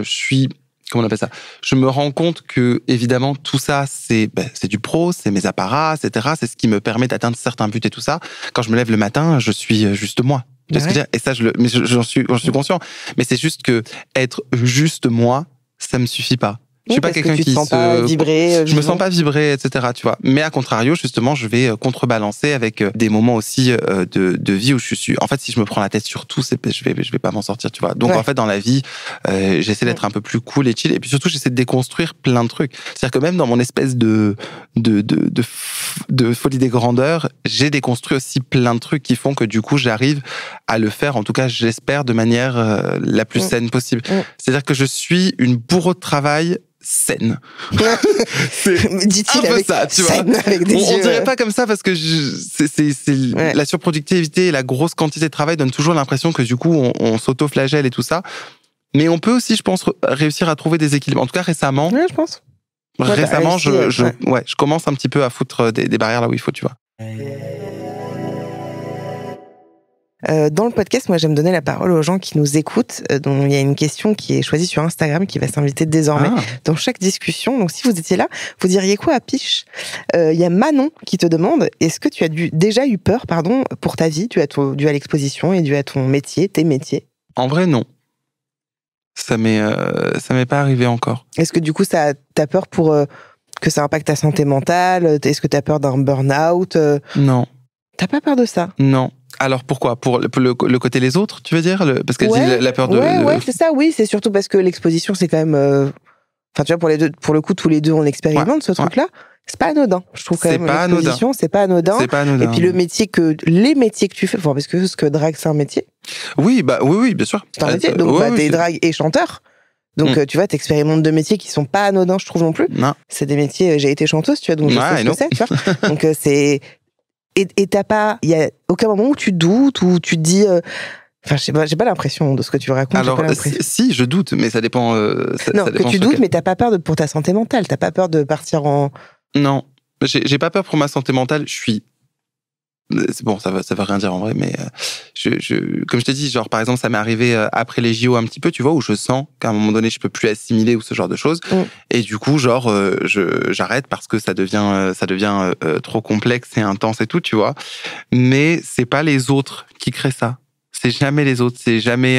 suis, comment on appelle ça? Je me rends compte que, évidemment, tout ça, c'est du pro, c'est mes apparats, etc. C'est ce qui me permet d'atteindre certains buts et tout ça. Quand je me lève le matin, je suis juste moi. Tu vois ce que je veux dire? Et ça, j'en suis conscient. Mais c'est juste que être juste moi, ça me suffit pas. Je suis pas quelqu'un qui sens pas vibrer. Je me sens pas vibrer, etc. Tu vois. Mais à contrario, justement, je vais contrebalancer avec des moments aussi de vie où je suis. En fait, si je me prends la tête sur tout, je vais pas m'en sortir, tu vois. Donc en fait, dans la vie, j'essaie d'être un peu plus cool et chill. Et puis surtout, j'essaie de déconstruire plein de trucs. C'est-à-dire que même dans mon espèce de folie des grandeurs, j'ai déconstruit aussi plein de trucs qui font que du coup, j'arrive à le faire. En tout cas, j'espère de manière la plus saine possible. C'est-à-dire que je suis une bourreau de travail saine. Dit-il avec ça, tu vois. Avec des on dirait pas comme ça parce que la surproductivité et la grosse quantité de travail donnent toujours l'impression que du coup on s'auto-flagelle et tout ça. Mais on peut aussi, je pense, réussir à trouver des équilibres. En tout cas, récemment. Ouais, je pense. Récemment, je commence un petit peu à foutre des barrières là où il faut, tu vois. Dans le podcast, moi, j'aime donner la parole aux gens qui nous écoutent, dont il y a une question qui est choisie sur Instagram, qui va s'inviter désormais dans chaque discussion. Donc, si vous étiez là, vous diriez quoi à Piche ? Il y a Manon qui te demande, est-ce que tu as déjà eu peur, pour ta vie, dû à l'exposition et dû à ton métier, tes métiers ? En vrai, non. Ça m'est pas arrivé encore. Est-ce que du coup, t'as peur pour que ça impacte ta santé mentale ? Est-ce que t'as peur d'un burn-out ? Non. T'as pas peur de ça ? Non. Alors pourquoi ? Pour le côté les autres, tu veux dire ? Parce qu'elle dit la peur de... Ouais, c'est ça, oui. C'est surtout parce que l'exposition, c'est quand même... Enfin, tu vois, pour le coup, tous les deux, on expérimente ce truc-là. C'est pas anodin. Je trouve quand même l'exposition, c'est pas anodin. Et puis les métiers que tu fais, parce que drague, c'est un métier. Oui, bien sûr. C'est un métier. Donc, t'es drague et chanteur. Donc, tu vois, t'expérimentes deux métiers qui sont pas anodins, je trouve non plus. Non. C'est des métiers, j'ai été chanteuse, tu vois, donc je sais ce que c'est, tu vois. Donc, c'est... Et t'as pas... Il y a aucun moment où tu doutes, où tu te dis... Enfin, j'ai pas l'impression de ce que tu racontes. Alors, si, je doute, mais ça dépend... non, que tu doutes, mais t'as pas peur pour ta santé mentale. T'as pas peur de partir en... Non, j'ai pas peur pour ma santé mentale. Je suis... C'est bon, ça veut rien dire en vrai, mais comme je t'ai dit, genre par exemple, ça m'est arrivé après les JO un petit peu, tu vois, où je sens qu'à un moment donné, je peux plus assimiler ou ce genre de choses, et du coup, genre, j'arrête parce que ça devient trop complexe et intense et tout, tu vois. Mais c'est pas les autres qui créent ça. C'est jamais les autres, c'est jamais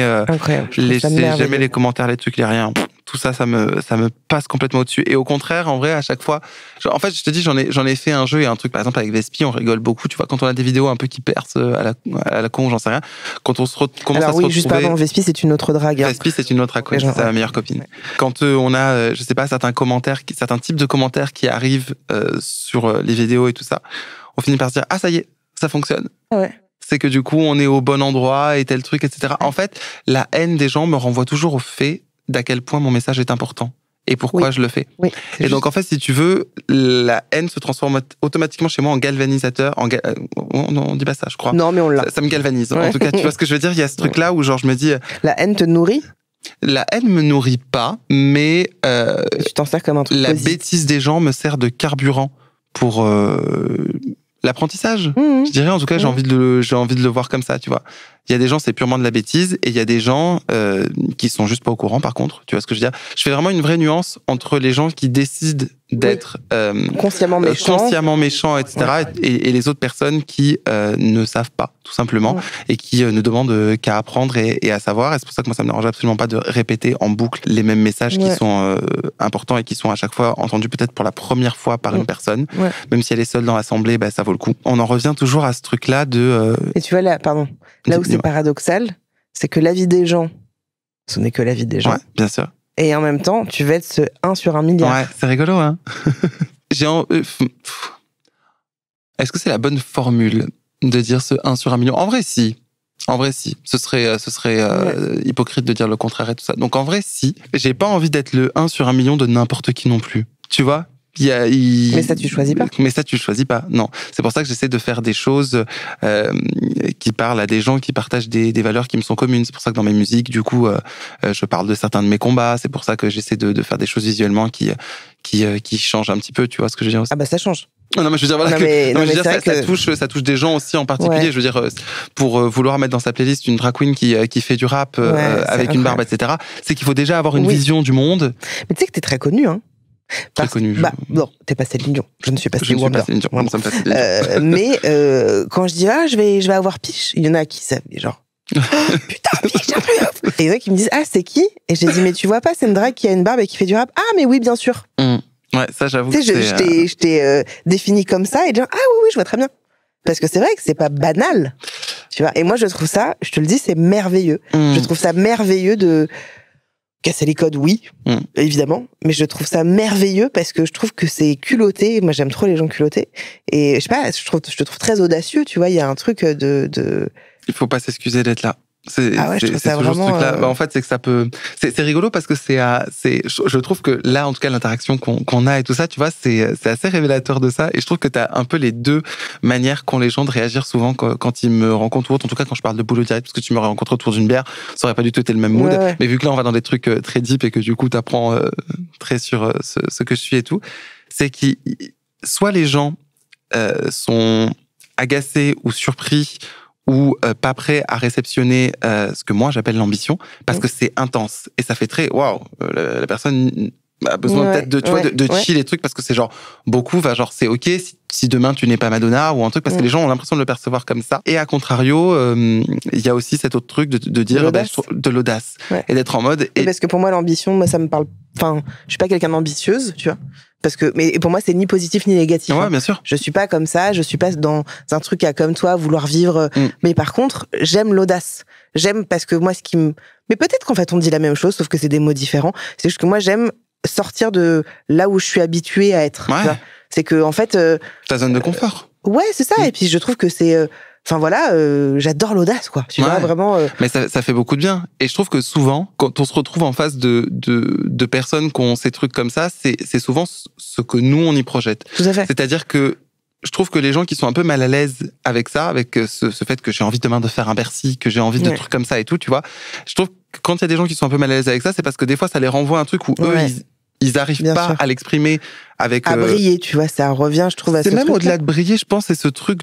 jamais les commentaires, les trucs, les rien. Tout ça, ça me passe complètement au-dessus. Et au contraire, en vrai, à chaque fois, en fait, je te dis, j'en ai fait un jeu et un truc, par exemple, avec Vespi, on rigole beaucoup, tu vois, quand on a des vidéos un peu qui percent à la con, j'en sais rien. Quand on commence à se retrouver... juste pardon, Vespi, c'est une autre drague. Hein. Vespi, c'est une autre drague, c'est ma meilleure copine. Ouais. Quand on a, je sais pas, certains types de commentaires qui arrivent sur les vidéos et tout ça, on finit par se dire, ah, ça y est, ça fonctionne. Ouais. C'est que du coup, on est au bon endroit et tel truc, etc. En fait, la haine des gens me renvoie toujours au fait d'à quel point mon message est important et pourquoi je le fais. Oui, et donc, en fait, si tu veux, la haine se transforme automatiquement chez moi en galvanisateur. On dit pas ça, je crois. Non, mais on l'a. Ça me galvanise. En tout cas, tu vois ce que je veux dire ? Il y a ce truc-là où genre je me dis... La haine te nourrit ? La haine me nourrit pas, mais... tu t'en sers comme un truc positif. Bêtise des gens me sert de carburant pour... l'apprentissage, je dirais. En tout cas, j'ai envie de le voir comme ça, tu vois. Il y a des gens, c'est purement de la bêtise, et il y a des gens qui sont juste pas au courant, par contre. Tu vois ce que je veux dire ? Je fais vraiment une vraie nuance entre les gens qui décident d'être consciemment méchants, etc., et les autres personnes qui ne savent pas, tout simplement, et qui ne demandent qu'à apprendre et à savoir. Et c'est pour ça que moi, ça me dérange absolument pas de répéter en boucle les mêmes messages qui sont importants et qui sont à chaque fois entendus peut-être pour la première fois par une personne. Même si elle est seule dans l'assemblée, ça vaut le coup. On en revient toujours à ce truc-là de... Et tu vois, là où c'est paradoxal, c'est que la vie des gens, ce n'est que la vie des gens. Ouais, bien sûr. Et en même temps, tu vas être ce 1 sur 1 milliard. Ouais, c'est rigolo, hein. Est-ce que c'est la bonne formule de dire ce 1 sur 1 million ? En vrai, si. Ce serait hypocrite de dire le contraire et tout ça. Donc en vrai, si. J'ai pas envie d'être le 1 sur 1 million de n'importe qui non plus. Tu vois ? Mais ça, tu choisis pas. Mais ça, tu le choisis pas. Non. C'est pour ça que j'essaie de faire des choses qui parlent à des gens qui partagent des valeurs qui me sont communes. C'est pour ça que dans mes musiques, du coup, je parle de certains de mes combats. C'est pour ça que j'essaie de faire des choses visuellement qui changent un petit peu. Tu vois ce que je veux dire aussi. Ah ça change. Non, mais je veux dire, ça touche des gens aussi en particulier. Je veux dire, pour vouloir mettre dans sa playlist une drag queen qui fait du rap avec une barbe, etc., c'est qu'il faut déjà avoir une vision du monde. Mais tu sais que t'es très connu, hein. Très connu. Non, t'es pas Céline Dion. Je ne suis pas Céline Dion. Mais quand je dis je vais avoir Piche, il y en a qui savent genre Putain, j'ai un truc de ouf. Et il y en a qui me disent, ah, c'est qui? Et j'ai dit, mais tu vois pas, c'est une drague qui a une barbe et qui fait du rap. Ah, mais oui, bien sûr. Ouais, ça, j'avoue. Tu sais, je t'ai défini comme ça et dire, ah oui, je vois très bien. Parce que c'est vrai que c'est pas banal. Tu vois. Et moi, je trouve ça, je te le dis, c'est merveilleux. Je trouve ça merveilleux de casser les codes, oui, évidemment. Mais je trouve ça merveilleux parce que je trouve que c'est culotté. Moi, j'aime trop les gens culottés. Et je sais pas, je te trouve très audacieux, tu vois. Il y a un truc de... Il faut pas s'excuser d'être là. Je trouve ça vraiment... Ce truc-là. Bah, en fait, c'est que ça peut... C'est rigolo parce que je trouve que là, en tout cas, l'interaction qu'on a et tout ça, tu vois, c'est assez révélateur de ça. Et je trouve que t'as un peu les deux manières qu'ont les gens de réagir souvent quand ils me rencontrent ou autre. En tout cas, quand je parle de boulot direct, parce que tu me rencontres autour d'une bière, ça aurait pas du tout été le même mood. Ouais. Mais vu que là, on va dans des trucs très deep et que du coup, t'apprends très sur ce que je suis et tout, c'est que soit les gens sont agacés ou surpris ou pas prêt à réceptionner ce que moi j'appelle l'ambition, parce que c'est intense et ça fait très waouh, la personne a besoin peut-être de chill les trucs, parce que c'est genre beaucoup c'est ok si demain tu n'es pas Madonna ou un truc, parce que les gens ont l'impression de le percevoir comme ça. Et à contrario, il y a aussi cet autre truc de dire de l'audace et d'être en mode. Et parce que pour moi l'ambition, moi ça me parle. Enfin, je suis pas quelqu'un d'ambitieuse, tu vois. Parce que, mais pour moi, c'est ni positif ni négatif. Ouais, bien sûr. Je suis pas comme ça. Je suis pas dans un truc à comme toi vouloir vivre. Mais par contre, j'aime l'audace. J'aime parce que moi, mais peut-être qu'en fait, on dit la même chose, sauf que c'est des mots différents. C'est juste que moi, j'aime sortir de là où je suis habituée à être. Ouais. C'est que, en fait. Ta zone de confort. Ouais, c'est ça. Et puis, je trouve que c'est. Enfin voilà, j'adore l'audace, quoi. Tu vois, vraiment. Mais ça fait beaucoup de bien. Et je trouve que souvent, quand on se retrouve en face de personnes qui ont ces trucs comme ça, c'est souvent ce que nous on y projette. Tout à fait. C'est-à-dire que je trouve que les gens qui sont un peu mal à l'aise avec ça, avec ce fait que j'ai envie demain de faire un Bercy, que j'ai envie de trucs comme ça et tout, tu vois, je trouve que quand il y a des gens qui sont un peu mal à l'aise avec ça, c'est parce que des fois ça les renvoie à un truc où eux ils arrivent pas à l'exprimer avec à briller, tu vois, ça revient, je trouve, à c'est même au-delà de briller, je pense, c'est ce truc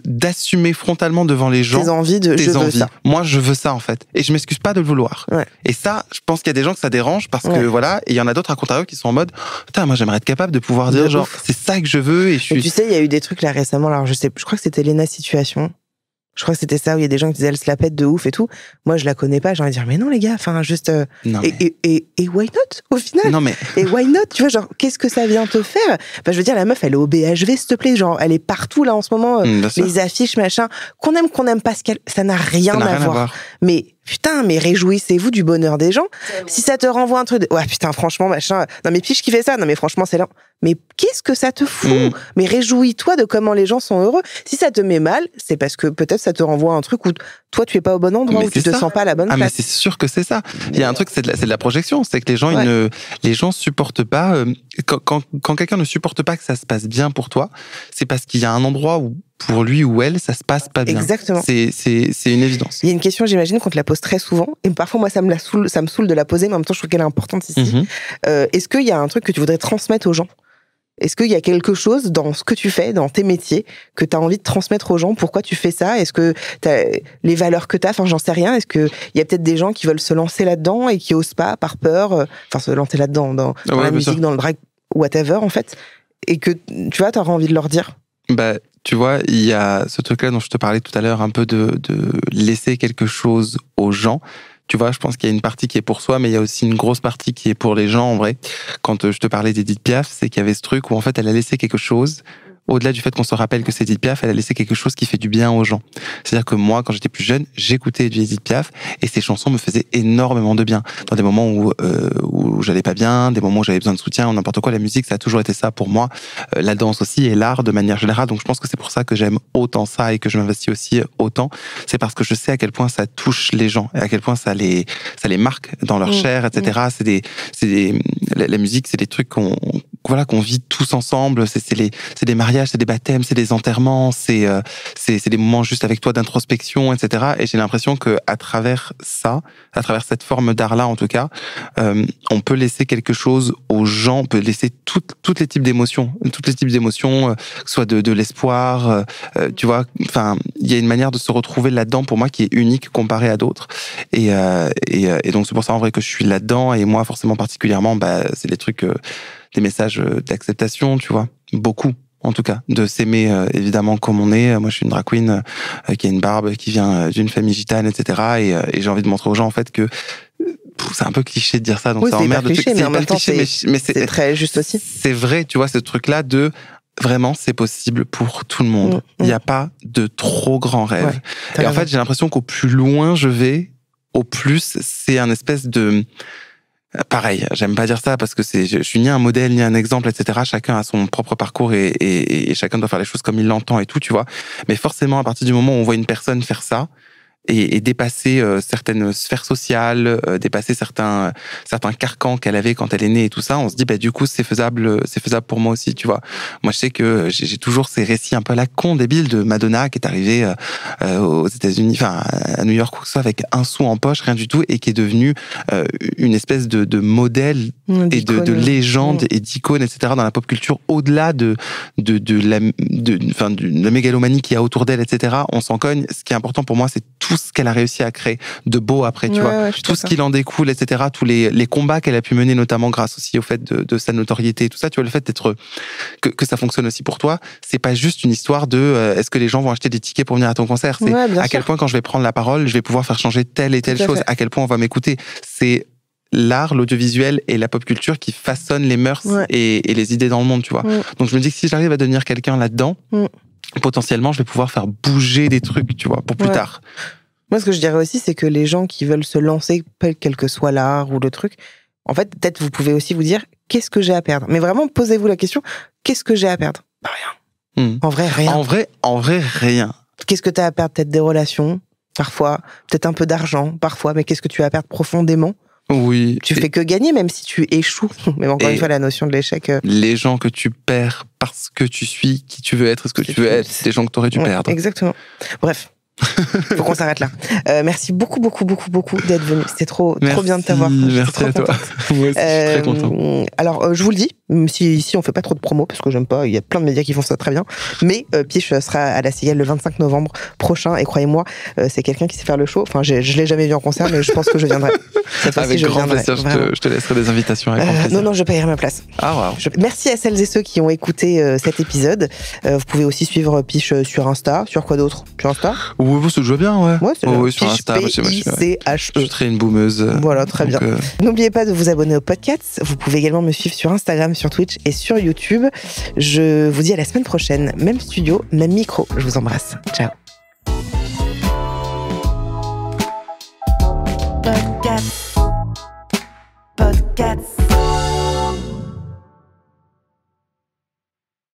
d'assumer frontalement devant les gens tes envies je veux ça. Moi je veux ça en fait, et je m'excuse pas de le vouloir. Et ça, je pense qu'il y a des gens que ça dérange parce que voilà, et il y en a d'autres à contrario qui sont en mode putain, moi j'aimerais être capable de pouvoir dire genre c'est ça que je veux, et je suis. Et tu sais, il y a eu des trucs là récemment, alors je crois que c'était Lena Situation. Je crois que c'était ça, où il y a des gens qui disaient elle se la pète de ouf et tout. Moi, je la connais pas. J'ai envie de dire, mais non, les gars, enfin, juste. Non, et why not, au final? Non, mais. Et why not? Tu vois, genre, qu'est-ce que ça vient te faire? Enfin, je veux dire, la meuf, elle est au BHV, s'il te plaît. Genre, elle est partout, là, en ce moment. Les affiches, machin. Qu'on aime pas ça n'a rien à voir. Mais. Putain, mais réjouissez-vous du bonheur des gens. Si ça te renvoie un truc ouais, putain, franchement, machin. Non, mais Piche qui fait ça. Non, mais franchement, c'est là. Mais qu'est-ce que ça te fout? Mais réjouis-toi de comment les gens sont heureux. Si ça te met mal, c'est parce que peut-être ça te renvoie un truc où toi, tu es pas au bon endroit, où tu te sens pas à la bonne place. Mais c'est sûr que c'est ça. Il y a un truc, c'est de la projection. C'est que les gens, les gens supportent pas, quand quelqu'un ne supporte pas que ça se passe bien pour toi, c'est parce qu'il y a un endroit où, pour lui ou elle, ça se passe pas bien. Exactement. C'est une évidence. Il y a une question, j'imagine, qu'on te la pose très souvent, et parfois, moi, ça me saoule de la poser, mais en même temps, je trouve qu'elle est importante ici. Est-ce qu'il y a un truc que tu voudrais transmettre aux gens? Est-ce qu'il y a quelque chose dans ce que tu fais, dans tes métiers, que tu as envie de transmettre aux gens? Pourquoi tu fais ça? Est-ce que t'as les valeurs que tu as? Enfin, j'en sais rien. Est-ce qu'il y a peut-être des gens qui veulent se lancer là-dedans et qui osent pas par peur, se lancer là-dedans, dans la musique, dans le drag, whatever, en fait, et que, tu vois, tu auras envie de leur dire? Bah, tu vois, il y a ce truc-là dont je te parlais tout à l'heure, un peu de laisser quelque chose aux gens. Tu vois, je pense qu'il y a une partie qui est pour soi, mais il y a aussi une grosse partie qui est pour les gens, en vrai. Quand je te parlais d'Edith Piaf, c'est qu'il y avait ce truc où, en fait, elle a laissé quelque chose. Au-delà du fait qu'on se rappelle que c'est Edith Piaf, elle a laissé quelque chose qui fait du bien aux gens. C'est-à-dire que moi, quand j'étais plus jeune, j'écoutais du Edith Piaf et ses chansons me faisaient énormément de bien. Dans des moments où j'allais pas bien, des moments où j'avais besoin de soutien ou n'importe quoi, la musique, ça a toujours été ça pour moi. La danse aussi et l'art de manière générale. Donc je pense que c'est pour ça que j'aime autant ça et que je m'investis aussi autant. C'est parce que je sais à quel point ça touche les gens et à quel point ça les marque dans leur chair, etc. La musique, c'est des trucs qu'on vit tous ensemble. C'est des mariages, c'est des baptêmes, c'est des enterrements, c'est des moments juste avec toi d'introspection, etc. Et j'ai l'impression que à travers ça, à travers cette forme d'art-là, en tout cas, on peut laisser quelque chose aux gens, on peut laisser tous les types d'émotions, que ce soit de l'espoir, tu vois. Enfin, il y a une manière de se retrouver là-dedans pour moi qui est unique comparée à d'autres. Et donc c'est pour ça en vrai que je suis là-dedans. Et moi, forcément particulièrement, c'est des trucs, des messages d'acceptation, tu vois, beaucoup. en tout cas, de s'aimer évidemment comme on est. Moi, je suis une drag queen qui a une barbe, qui vient d'une famille gitane, etc. Et j'ai envie de montrer aux gens en fait que c'est un peu cliché de dire ça, donc oui, ça emmerde. Cliché, mais en même temps, mais c'est très juste aussi. C'est vrai, tu vois, ce truc-là de vraiment, c'est possible pour tout le monde. Il n'y a pas de trop grands rêves. Ouais, et en fait, j'ai l'impression qu'au plus loin je vais, au plus c'est un espèce de... Pareil, j'aime pas dire ça parce que je suis ni un modèle, ni un exemple, etc. Chacun a son propre parcours et chacun doit faire les choses comme il l'entend et tout, tu vois. Mais forcément, à partir du moment où on voit une personne faire ça, et dépasser certaines sphères sociales, dépasser certains carcans qu'elle avait quand elle est née et tout ça, on se dit du coup c'est faisable pour moi aussi, tu vois. Moi je sais que j'ai toujours ces récits un peu à la con débile de Madonna qui est arrivée aux États-Unis, enfin à New York ou ça, avec un sou en poche, rien du tout, et qui est devenue une espèce de modèle et de légende et d'icône, etc. dans la pop culture, au-delà de la mégalomanie qu'il y a autour d'elle, etc. On s'en cogne. Ce qui est important pour moi, c'est tout ce qu'elle a réussi à créer de beau après, tu vois. Tout ce qu'il en découle, etc. Tous les combats qu'elle a pu mener, notamment grâce aussi au fait de sa notoriété et tout ça. Tu vois, le fait d'être, que ça fonctionne aussi pour toi, c'est pas juste une histoire de est-ce que les gens vont acheter des tickets pour venir à ton concert. C'est à quel point quand je vais prendre la parole, je vais pouvoir faire changer telle et telle chose. À quel point on va m'écouter. C'est l'art, l'audiovisuel et la pop culture qui façonnent les mœurs et les idées dans le monde, tu vois. Donc je me dis que si j'arrive à devenir quelqu'un là-dedans, potentiellement je vais pouvoir faire bouger des trucs, tu vois, pour plus tard. Moi, ce que je dirais aussi, c'est que les gens qui veulent se lancer, quel que soit l'art ou le truc, en fait, peut-être vous pouvez aussi vous dire, qu'est-ce que j'ai à perdre? Mais vraiment, posez-vous la question, qu'est-ce que j'ai à perdre? Rien. En vrai, rien. En vrai, rien. Qu'est-ce que tu as à perdre? Peut-être des relations, parfois, peut-être un peu d'argent, parfois, mais qu'est-ce que tu as à perdre profondément? Oui. Tu fais que gagner, même si tu échoues. Mais encore une fois, la notion de l'échec... Les gens que tu perds parce que tu suis qui tu veux être, ce que tu veux être, c'est des gens que tu aurais dû perdre. Exactement. Bref. Faut qu'on s'arrête là. Merci beaucoup d'être venu. C'était trop bien de t'avoir. Merci à toi. Moi aussi, je suis très content. Alors, je vous le dis, même si ici on fait pas trop de promo parce que j'aime pas, il y a plein de médias qui font ça très bien. Mais Piche sera à la Cigale le 25 novembre prochain et croyez-moi, c'est quelqu'un qui sait faire le show. Enfin, je l'ai jamais vu en concert, mais je pense que je viendrai. Avec grand plaisir, je te laisserai des invitations avec grand plaisir. Non, je payerai ma place. Ah wow. Merci à celles et ceux qui ont écouté cet épisode. Vous pouvez aussi suivre Piche sur Insta. Sur quoi d'autre? Sur Insta? Oui, ça joue bien, ouais. Oui, sur Insta, je suis très une boumeuse. Voilà, très bien. N'oubliez pas de vous abonner au podcast. Vous pouvez également me suivre sur Instagram, sur Twitch et sur YouTube. Je vous dis à la semaine prochaine. Même studio, même micro. Je vous embrasse. Ciao. Podcast.